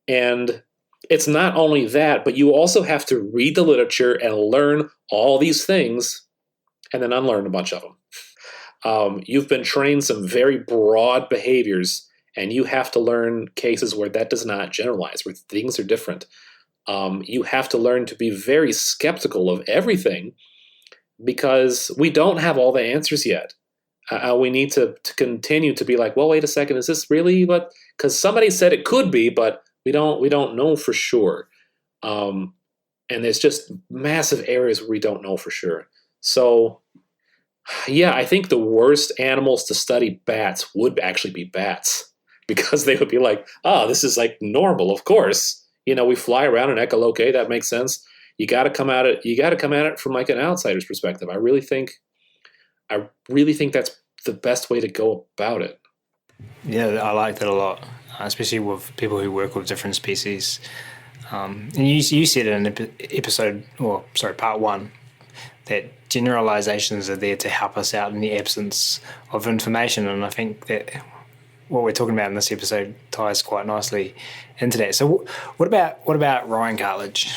B: And it's not only that, but you also have to read the literature and learn all these things and then unlearn a bunch of them. You've been trained some very broad behaviors, and you have to learn cases where that does not generalize, where things are different. You have to learn to be very skeptical of everything because we don't have all the answers yet. We need to continue to be like, well, wait a second, is this really what? Because somebody said it could be, but we don't know for sure. And there's just massive areas where we don't know for sure. So, yeah, I think the worst animals to study bats would actually be bats, because they would be like, this is like normal, of course. You know, we fly around and echolocate, that makes sense. You got to come at it from like an outsider's perspective. I really think that's the best way to go about it.
A: Yeah, I like that a lot, especially with people who work with different species. And you said in part 1, that generalizations are there to help us out in the absence of information, and I think that what we're talking about in this episode ties quite nicely into that. So what about Ryan cartilage?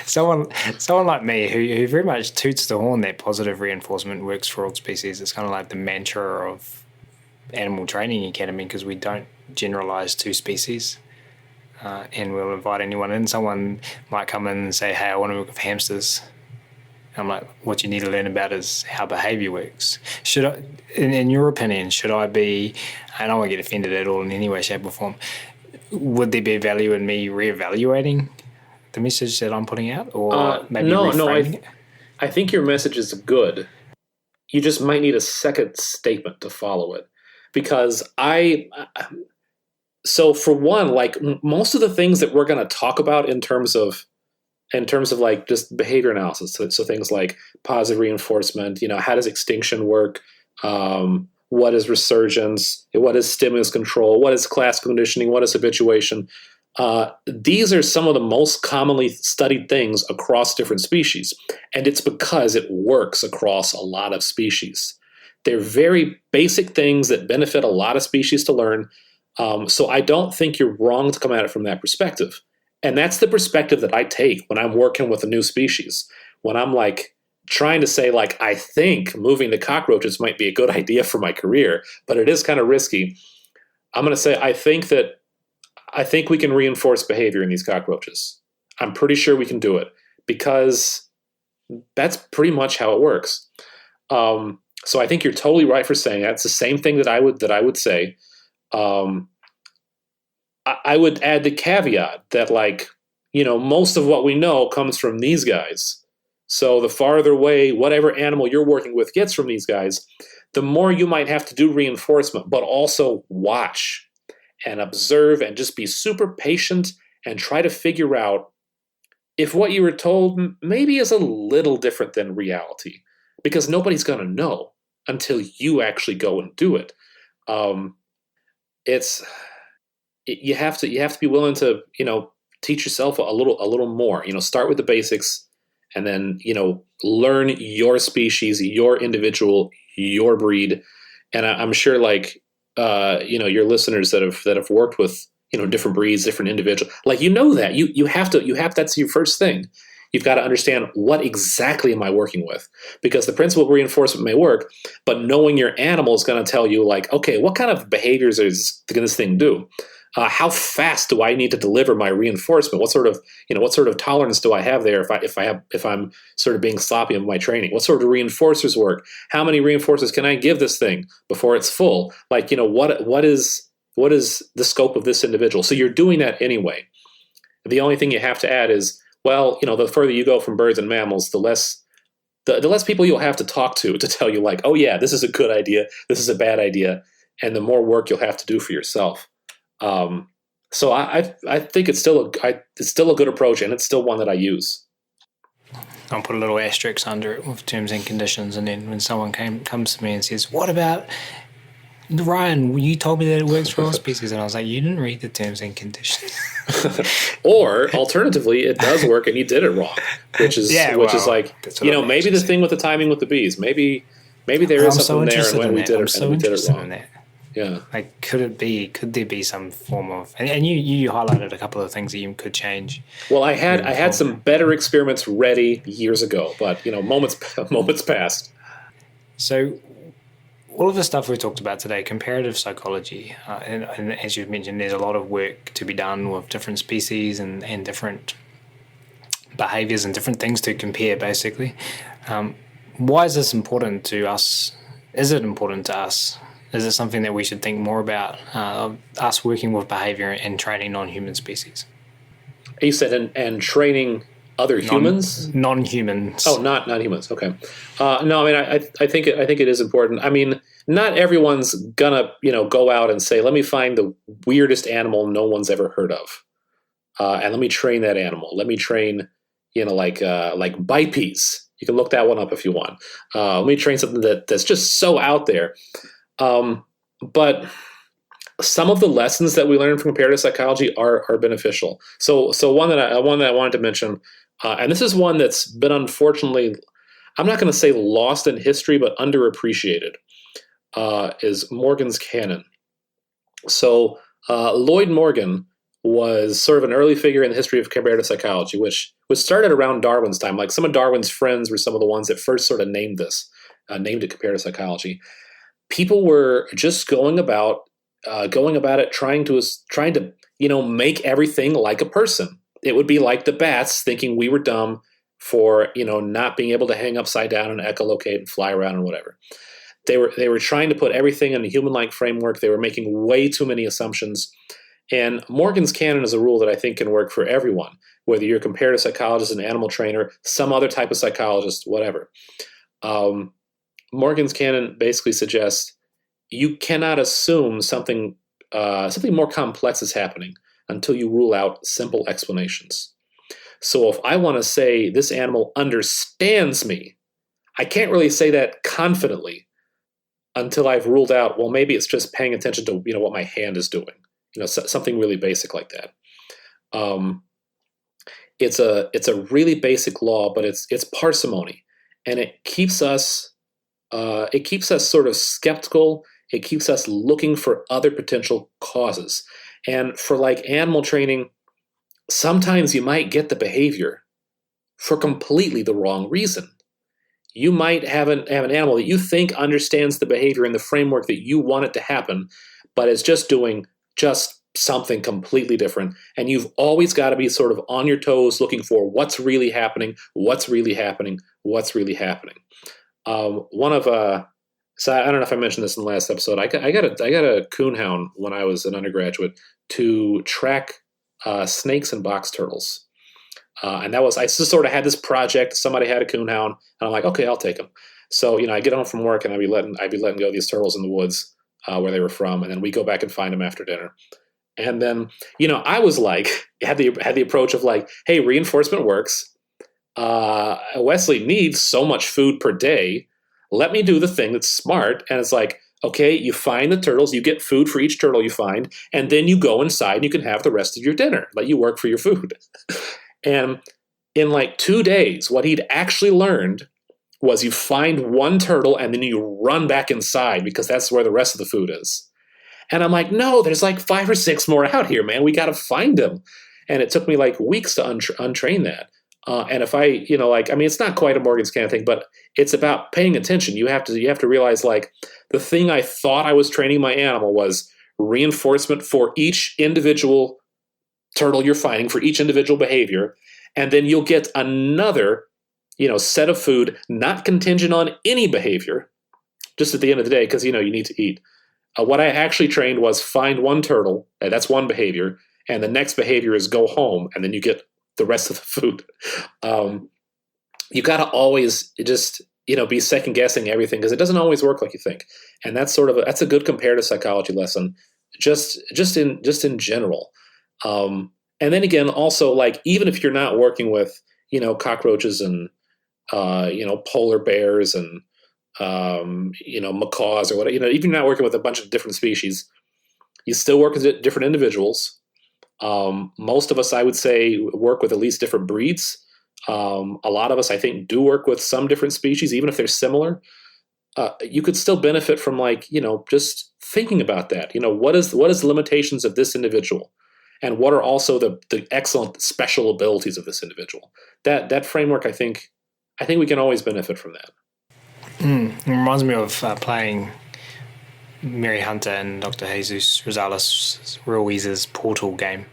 A: someone like me who very much toots the horn that positive reinforcement works for all species. It's kind of like the mantra of Animal Training Academy, because we don't generalize to species, and we'll invite anyone in. Someone might come in and say, hey, I want to work with hamsters. I'm like, what you need to learn about is how behavior works. Should I, in your opinion, should I be, and I don't want to get offended at all in any way, shape or form, would there be value in me reevaluating the message that I'm putting out, or maybe reframing it?
B: I think your message is good. You just might need a second statement to follow it. because so for one, like most of the things that we're going to talk about in terms of like just behavior analysis, so things like positive reinforcement, how does extinction work? What is resurgence? What is stimulus control? What is classical conditioning? What is habituation? These are some of the most commonly studied things across different species, and it's because it works across a lot of species. They're very basic things that benefit a lot of species to learn. So I don't think you're wrong to come at it from that perspective. And that's the perspective that I take when I'm working with a new species. When I'm like trying to say, like, I think moving the cockroaches might be a good idea for my career, but it is kind of risky. I'm going to say, I think we can reinforce behavior in these cockroaches. I'm pretty sure we can do it because that's pretty much how it works. So I think you're totally right for saying that. It's the same thing that I would say. I would add the caveat that, like, most of what we know comes from these guys. So the farther away whatever animal you're working with gets from these guys, the more you might have to do reinforcement, but also watch and observe and just be super patient and try to figure out if what you were told maybe is a little different than reality, because nobody's going to know until you actually go and do it. You have to be willing to teach yourself a little more. Start with the basics, and then learn your species, your individual, your breed. And I'm sure, like your listeners that have worked with different breeds, different individuals, like that you have to that's your first thing. You've got to understand, what exactly am I working with? Because the principle of reinforcement may work, but knowing your animal is going to tell you, like, okay, what kind of behaviors is this thing do? How fast do I need to deliver my reinforcement? What sort of tolerance do I have there if I'm sort of being sloppy in my training? What sort of reinforcers work? How many reinforcers can I give this thing before it's full? Like, what is the scope of this individual? So you're doing that anyway. The only thing you have to add is, well, the further you go from birds and mammals, the less people you'll have to talk to tell you, like, oh yeah, this is a good idea, this is a bad idea, and the more work you'll have to do for yourself. So I think it's still a good approach, and it's still one that I use.
A: I'll put a little asterisk under it with terms and conditions, and then when someone comes to me and says, "What about Ryan? You told me that it works for all species," and I was like, "You didn't read the terms and conditions."
B: Or alternatively, it does work, and you did it wrong, which is like maybe the thing with the timing with the bees, maybe there is something there, and when we did it wrong. Yeah.
A: Like, could there be some form of, and you highlighted a couple of things that you could change.
B: Well, I had some better experiments ready years ago, but moments passed.
A: So all of the stuff we talked about today, comparative psychology, and as you've mentioned, there's a lot of work to be done with different species and different behaviors and different things to compare, basically. Why is this important to us? Is it important to us? Is it something that we should think more about, us working with behavior and training non-human species?
B: You said and training other humans?
A: Non-humans.
B: Oh, not humans. Okay. No, I mean, I think it is important. I mean, not everyone's gonna go out and say, let me find the weirdest animal no one's ever heard of, and let me train that animal. Let me train like bipes. You can look that one up if you want. Let me train something that's just so out there. But some of the lessons that we learn from comparative psychology are beneficial. So one that I wanted to mention, and this is one that's been, unfortunately, I'm not going to say lost in history, but underappreciated, is Morgan's canon. So Lloyd Morgan was sort of an early figure in the history of comparative psychology, which started around Darwin's time. Like, some of Darwin's friends were some of the ones that first sort of named it comparative psychology. People were just going about it, trying to make everything like a person. It would be like the bats thinking we were dumb for not being able to hang upside down and echolocate and fly around and whatever. They were trying to put everything in a human-like framework. They were making way too many assumptions. And Morgan's canon is a rule that I think can work for everyone, whether you're a comparative psychologist, an animal trainer, some other type of psychologist, whatever. Morgan's canon basically suggests you cannot assume something more complex is happening until you rule out simple explanations. So if I want to say this animal understands me, I can't really say that confidently until I've ruled out, well, maybe it's just paying attention to, what my hand is doing, something really basic like that. It's a really basic law, but it's parsimony, and it keeps us sort of skeptical. It keeps us looking for other potential causes. And for like animal training, sometimes you might get the behavior for completely the wrong reason. You might have an animal that you think understands the behavior in the framework that you want it to happen, but it's just doing just something completely different. And you've always got to be sort of on your toes looking for what's really happening, what's really happening, what's really happening. So I don't know if I mentioned this in the last episode. I got a coonhound when I was an undergraduate to track snakes and box turtles. And I just sort of had this project. Somebody had a coonhound, and I'm like, okay, I'll take him. So I get home from work, and I'd be letting go these turtles in the woods where they were from, and then we go back and find them after dinner. And then I was like, had the approach of like, hey, reinforcement works. Wesley needs so much food per day. Let me do the thing that's smart. And it's like, okay, you find the turtles, you get food for each turtle you find, and then you go inside and you can have the rest of your dinner. Let you work for your food. And in like 2 days, what he'd actually learned was you find one turtle and then you run back inside because that's where the rest of the food is. And I'm like, no, there's like 5 or 6 more out here, man. We got to find them. And it took me like weeks to untrain that. And if it's not quite a Morgan's Cannon thing, but it's about paying attention. You have to realize like the thing I thought I was training my animal was reinforcement for each individual turtle you're finding, for each individual behavior. And then you'll get another, set of food, not contingent on any behavior, just at the end of the day, because, you need to eat. What I actually trained was find one turtle, and that's one behavior, and the next behavior is go home, and then you get the rest of the food. You got to always just be second guessing everything because it doesn't always work like you think, and that's that's a good comparative psychology lesson, just in general. And then again, also like even if you're not working with cockroaches and polar bears and macaws or whatever, even if you're not working with a bunch of different species, you still work with different individuals. Most of us, I would say, work with at least different breeds. A lot of us, I think, do work with some different species, even if they're similar. You could still benefit from just thinking about that. What is the limitations of this individual, and what are also the excellent special abilities of this individual? That framework, I think we can always benefit from that.
A: It reminds me of playing Mary Hunter and Dr. Jesus Rosales Ruiz's Portal game,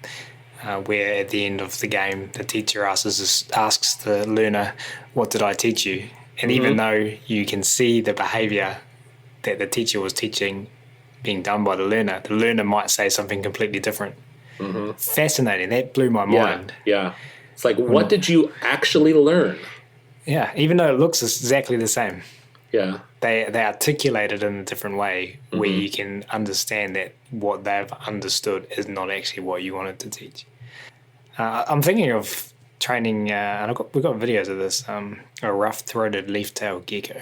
A: where at the end of the game, the teacher asks the learner, "What did I teach you?" And even though you can see the behavior that the teacher was teaching being done by the learner might say something completely different. Mm-hmm. Fascinating. That blew my mind.
B: Yeah. It's like, what did you actually learn?
A: Yeah, even though it looks exactly the same.
B: Yeah.
A: They articulate it in a different way where you can understand that what they've understood is not actually what you wanted to teach. I'm thinking of training, and we've got videos of this, a rough-throated leaf-tailed gecko.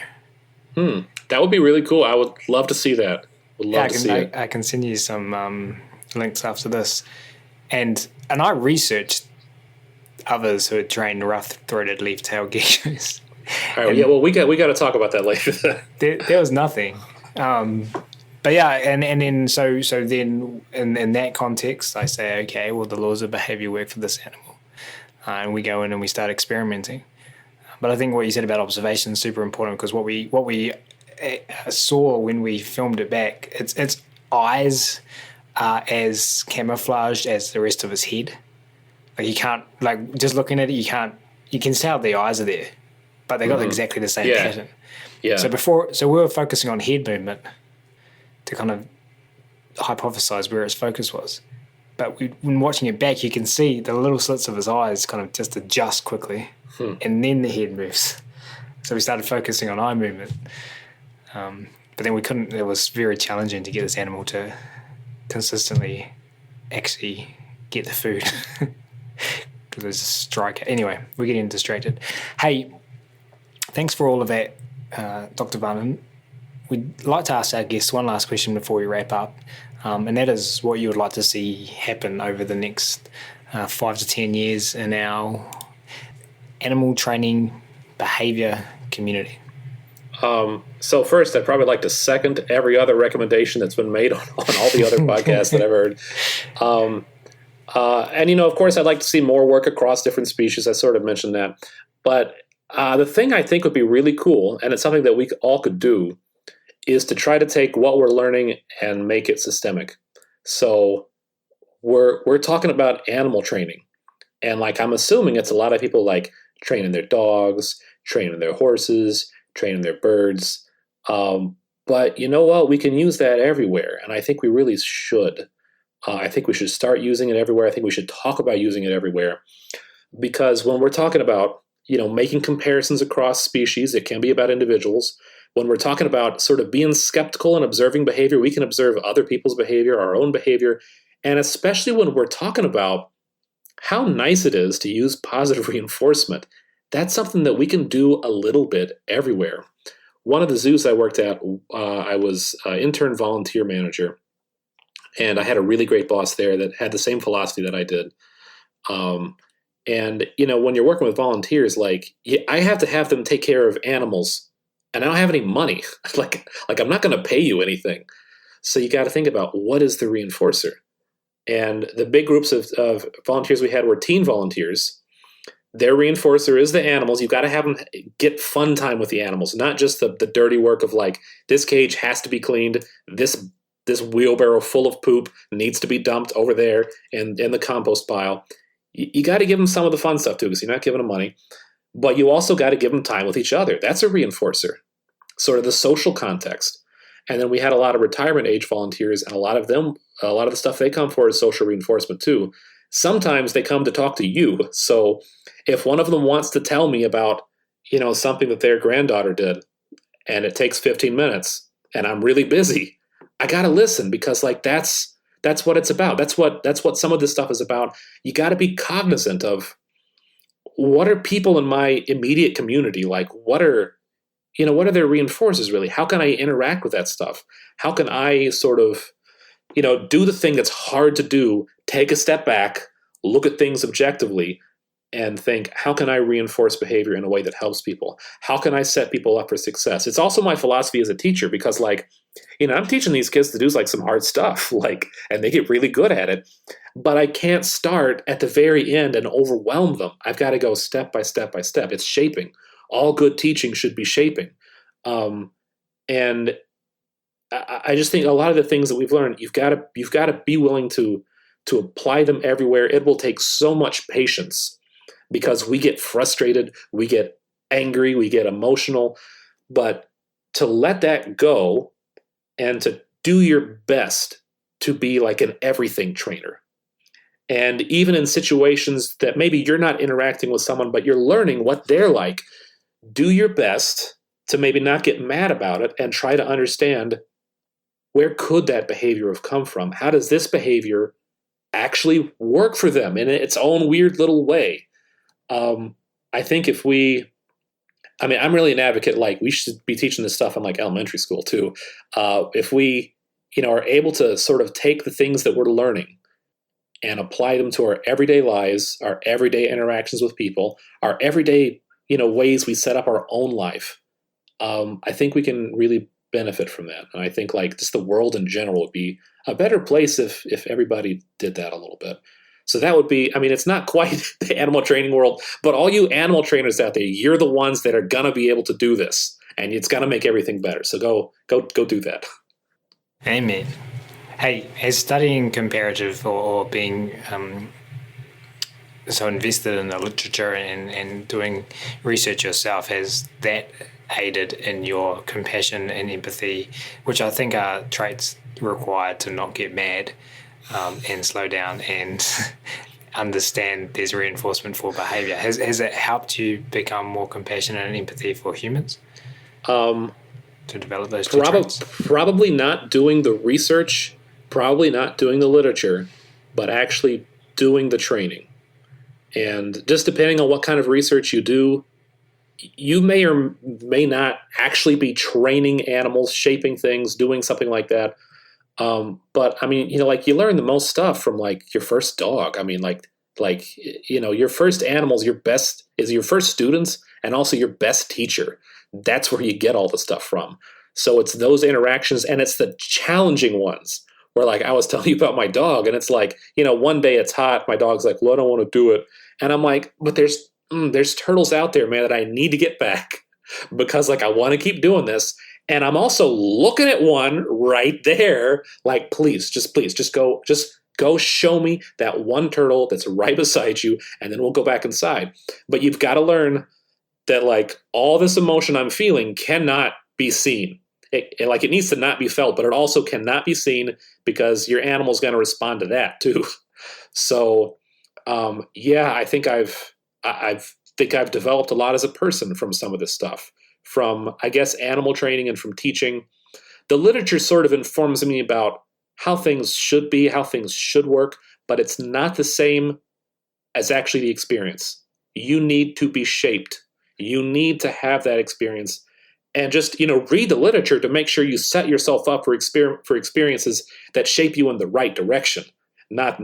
B: That would be really cool. I would love to see that.
A: I can send you some links after this. And I researched others who had trained rough-throated leaf-tailed geckos.
B: All right, well, we got to talk about that later.
A: there was nothing. But yeah, and then so then in that context, I say, okay, well, the laws of behavior work for this animal. And we go in and we start experimenting. But I think what you said about observation is super important because what we saw when we filmed it back, its eyes are as camouflaged as the rest of his head. Like you can't, like just looking at it, you can tell the eyes are there, but they got exactly the same pattern. Yeah. So we were focusing on head movement to kind of hypothesize where its focus was. But when watching it back, you can see the little slits of his eyes kind of just adjust quickly, and then the head moves. So we started focusing on eye movement. but then we couldn't. It was very challenging to get this animal to consistently actually get the food because there's a strike. Anyway, we're getting distracted. Hey, thanks for all of that, Dr. Varnon. We'd like to ask our guests one last question before we wrap up, and that is what you would like to see happen over the next 5 to 10 years in our animal training behaviour community.
B: So first, I'd probably like to second every other recommendation that's been made on all the other podcasts that I've heard. And, of course, I'd like to see more work across different species. I sort of mentioned that. But the thing I think would be really cool, and it's something that we all could do, is to try to take what we're learning and make it systemic. So we're talking about animal training. And I'm assuming it's a lot of people training their dogs, training their horses, training their birds. But you know what? We can use that everywhere. And I think we really should. I think we should start using it everywhere. I think we should talk about using it everywhere. Because when we're talking about, making comparisons across species, it can be about individuals. When we're talking about sort of being skeptical and observing behavior, we can observe other people's behavior, our own behavior. And especially when we're talking about how nice it is to use positive reinforcement, that's something that we can do a little bit everywhere. One of the zoos I worked at, I was an intern volunteer manager, and I had a really great boss there that had the same philosophy that I did. And, when you're working with volunteers, I have to have them take care of animals, and I don't have any money. I'm not going to pay you anything. So you got to think about, what is the reinforcer? And the big groups of volunteers we had were teen volunteers. Their reinforcer is the animals. You've got to have them get fun time with the animals, not just the dirty work of this cage has to be cleaned, this wheelbarrow full of poop needs to be dumped over there in the compost pile. You got to give them some of the fun stuff too, because you're not giving them money. But you also got to give them time with each other. That's a reinforcer, sort of the social context. And then we had a lot of retirement age volunteers, and a lot of the stuff they come for is social reinforcement too. Sometimes they come to talk to you. So if one of them wants to tell me about, something that their granddaughter did, and it takes 15 minutes, and I'm really busy, I got to listen, because that's what it's about. That's what some of this stuff is about. You got to be cognizant of, what are people in my immediate community like? What are their reinforcers really? How can I interact with that stuff? How can I sort of, do the thing that's hard to do, take a step back, look at things objectively, and think, how can I reinforce behavior in a way that helps people? How can I set people up for success? It's also my philosophy as a teacher, because I'm teaching these kids to do some hard stuff, and they get really good at it. But I can't start at the very end and overwhelm them. I've got to go step by step by step. It's shaping. All good teaching should be shaping. And I just think a lot of the things that we've learned, you've got to be willing to apply them everywhere. It will take so much patience, because we get frustrated, we get angry, we get emotional. But to let that go and to do your best to be like an everything trainer. And even in situations that maybe you're not interacting with someone, but you're learning what they're like, do your best to maybe not get mad about it and try to understand, where could that behavior have come from? How does this behavior actually work for them in its own weird little way? I think I'm really an advocate, we should be teaching this stuff in elementary school too. If we, are able to sort of take the things that we're learning and apply them to our everyday lives, our everyday interactions with people, our everyday, ways we set up our own life, I think we can really benefit from that. And I think just the world in general would be a better place if everybody did that a little bit. So that would be, it's not quite the animal training world, but all you animal trainers out there, you're the ones that are going to be able to do this, and it's going to make everything better. So go do that.
A: Amen. Hey, has studying comparative or being so invested in the literature and doing research yourself, has that aided in your compassion and empathy, which I think are traits required to not get mad and slow down and understand there's reinforcement for behavior? Has it helped you become more compassionate and empathy for humans? to develop those two traits?
B: Probably not doing the research, probably not doing the literature, but actually doing the training. And just depending on what kind of research you do, you may or may not actually be training animals, shaping things, doing something like that. But I mean, like you learn the most stuff from like your first dog. I mean, like your first animals, your first students, and also your best teacher. That's where you get all the stuff from. So it's those interactions, and it's the challenging ones where, like I was telling you about my dog, and it's like, one day it's hot. My dog's like, well, I don't want to do it. And I'm like, but there's turtles out there, man, that I need to get back because like I want to keep doing this. And I'm also looking at one right there, like, please, just go show me that one turtle that's right beside you, and then we'll go back inside. But you've got to learn that like all this emotion I'm feeling cannot be seen. It needs to not be felt, but it also cannot be seen because your animal's going to respond to that too. So, I think I've developed a lot as a person from some of this stuff, from, I guess, animal training and from teaching. The literature sort of informs me about how things should be, how things should work, but it's not the same as actually the experience. You need to be shaped. You need to have that experience. And just, read the literature to make sure you set yourself up for experiences that shape you in the right direction, not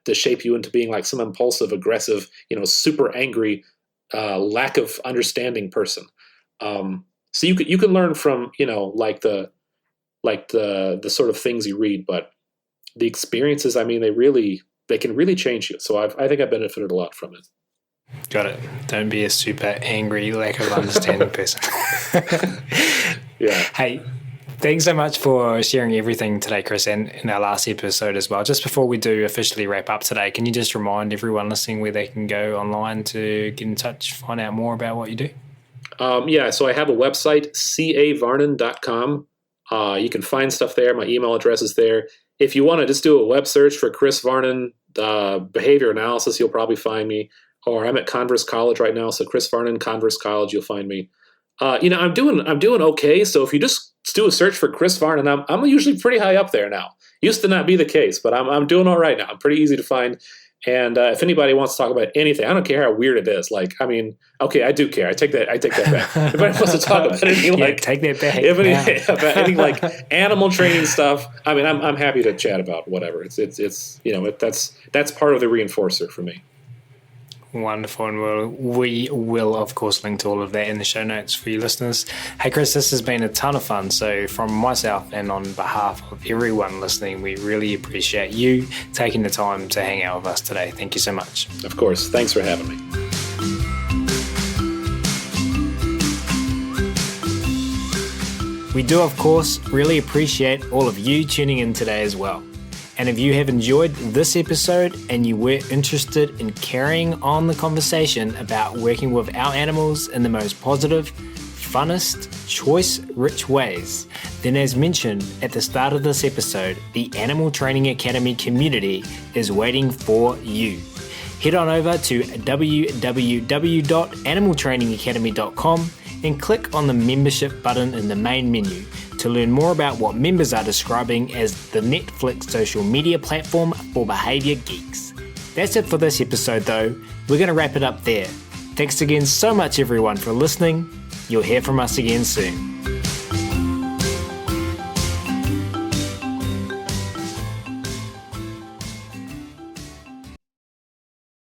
B: to shape you into being like some impulsive, aggressive, super angry, lack of understanding person. So you can learn from, like the sort of things you read, but the experiences, I mean, they can really change you. So I think I benefited a lot from it.
A: Got it. Don't be a super angry, lack of understanding person.
B: Yeah.
A: Hey, thanks so much for sharing everything today, Chris, and in our last episode as well. Just before we do officially wrap up today, can you just remind everyone listening where they can go online to get in touch, find out more about what you do?
B: So I have a website, cavarnon.com. You can find stuff there. My email address is there. If you want to just do a web search for Chris Varnon behavior analysis, you'll probably find me. Or I'm at Converse College right now, so Chris Varnon, Converse College, you'll find me. I'm doing okay. So if you just do a search for Chris Varnon, I'm usually pretty high up there now. Used to not be the case, but I'm doing all right now. I'm pretty easy to find. And if anybody wants to talk about anything, I don't care how weird it is. Like, I mean, okay, I do care. I take that back. If anybody wants to talk about anything
A: take that back.
B: About any like animal training stuff, I mean, I'm happy to chat about whatever. It's that's part of the reinforcer for me.
A: Wonderful, and we will, of course, link to all of that in the show notes for you listeners. Hey, Chris, this has been a ton of fun. So from myself and on behalf of everyone listening, we really appreciate you taking the time to hang out with us today. Thank you so much.
B: Of course. Thanks for having me.
A: We do, of course, really appreciate all of you tuning in today as well. And if you have enjoyed this episode and you were interested in carrying on the conversation about working with our animals in the most positive, funnest, choice-rich ways, then as mentioned at the start of this episode, the Animal Training Academy community is waiting for you. Head on over to www.animaltrainingacademy.com and click on the membership button in the main menu to learn more about what members are describing as the Netflix social media platform for behavior geeks. That's it for this episode though. We're going to wrap it up there. Thanks again so much everyone for listening. You'll hear from us again soon.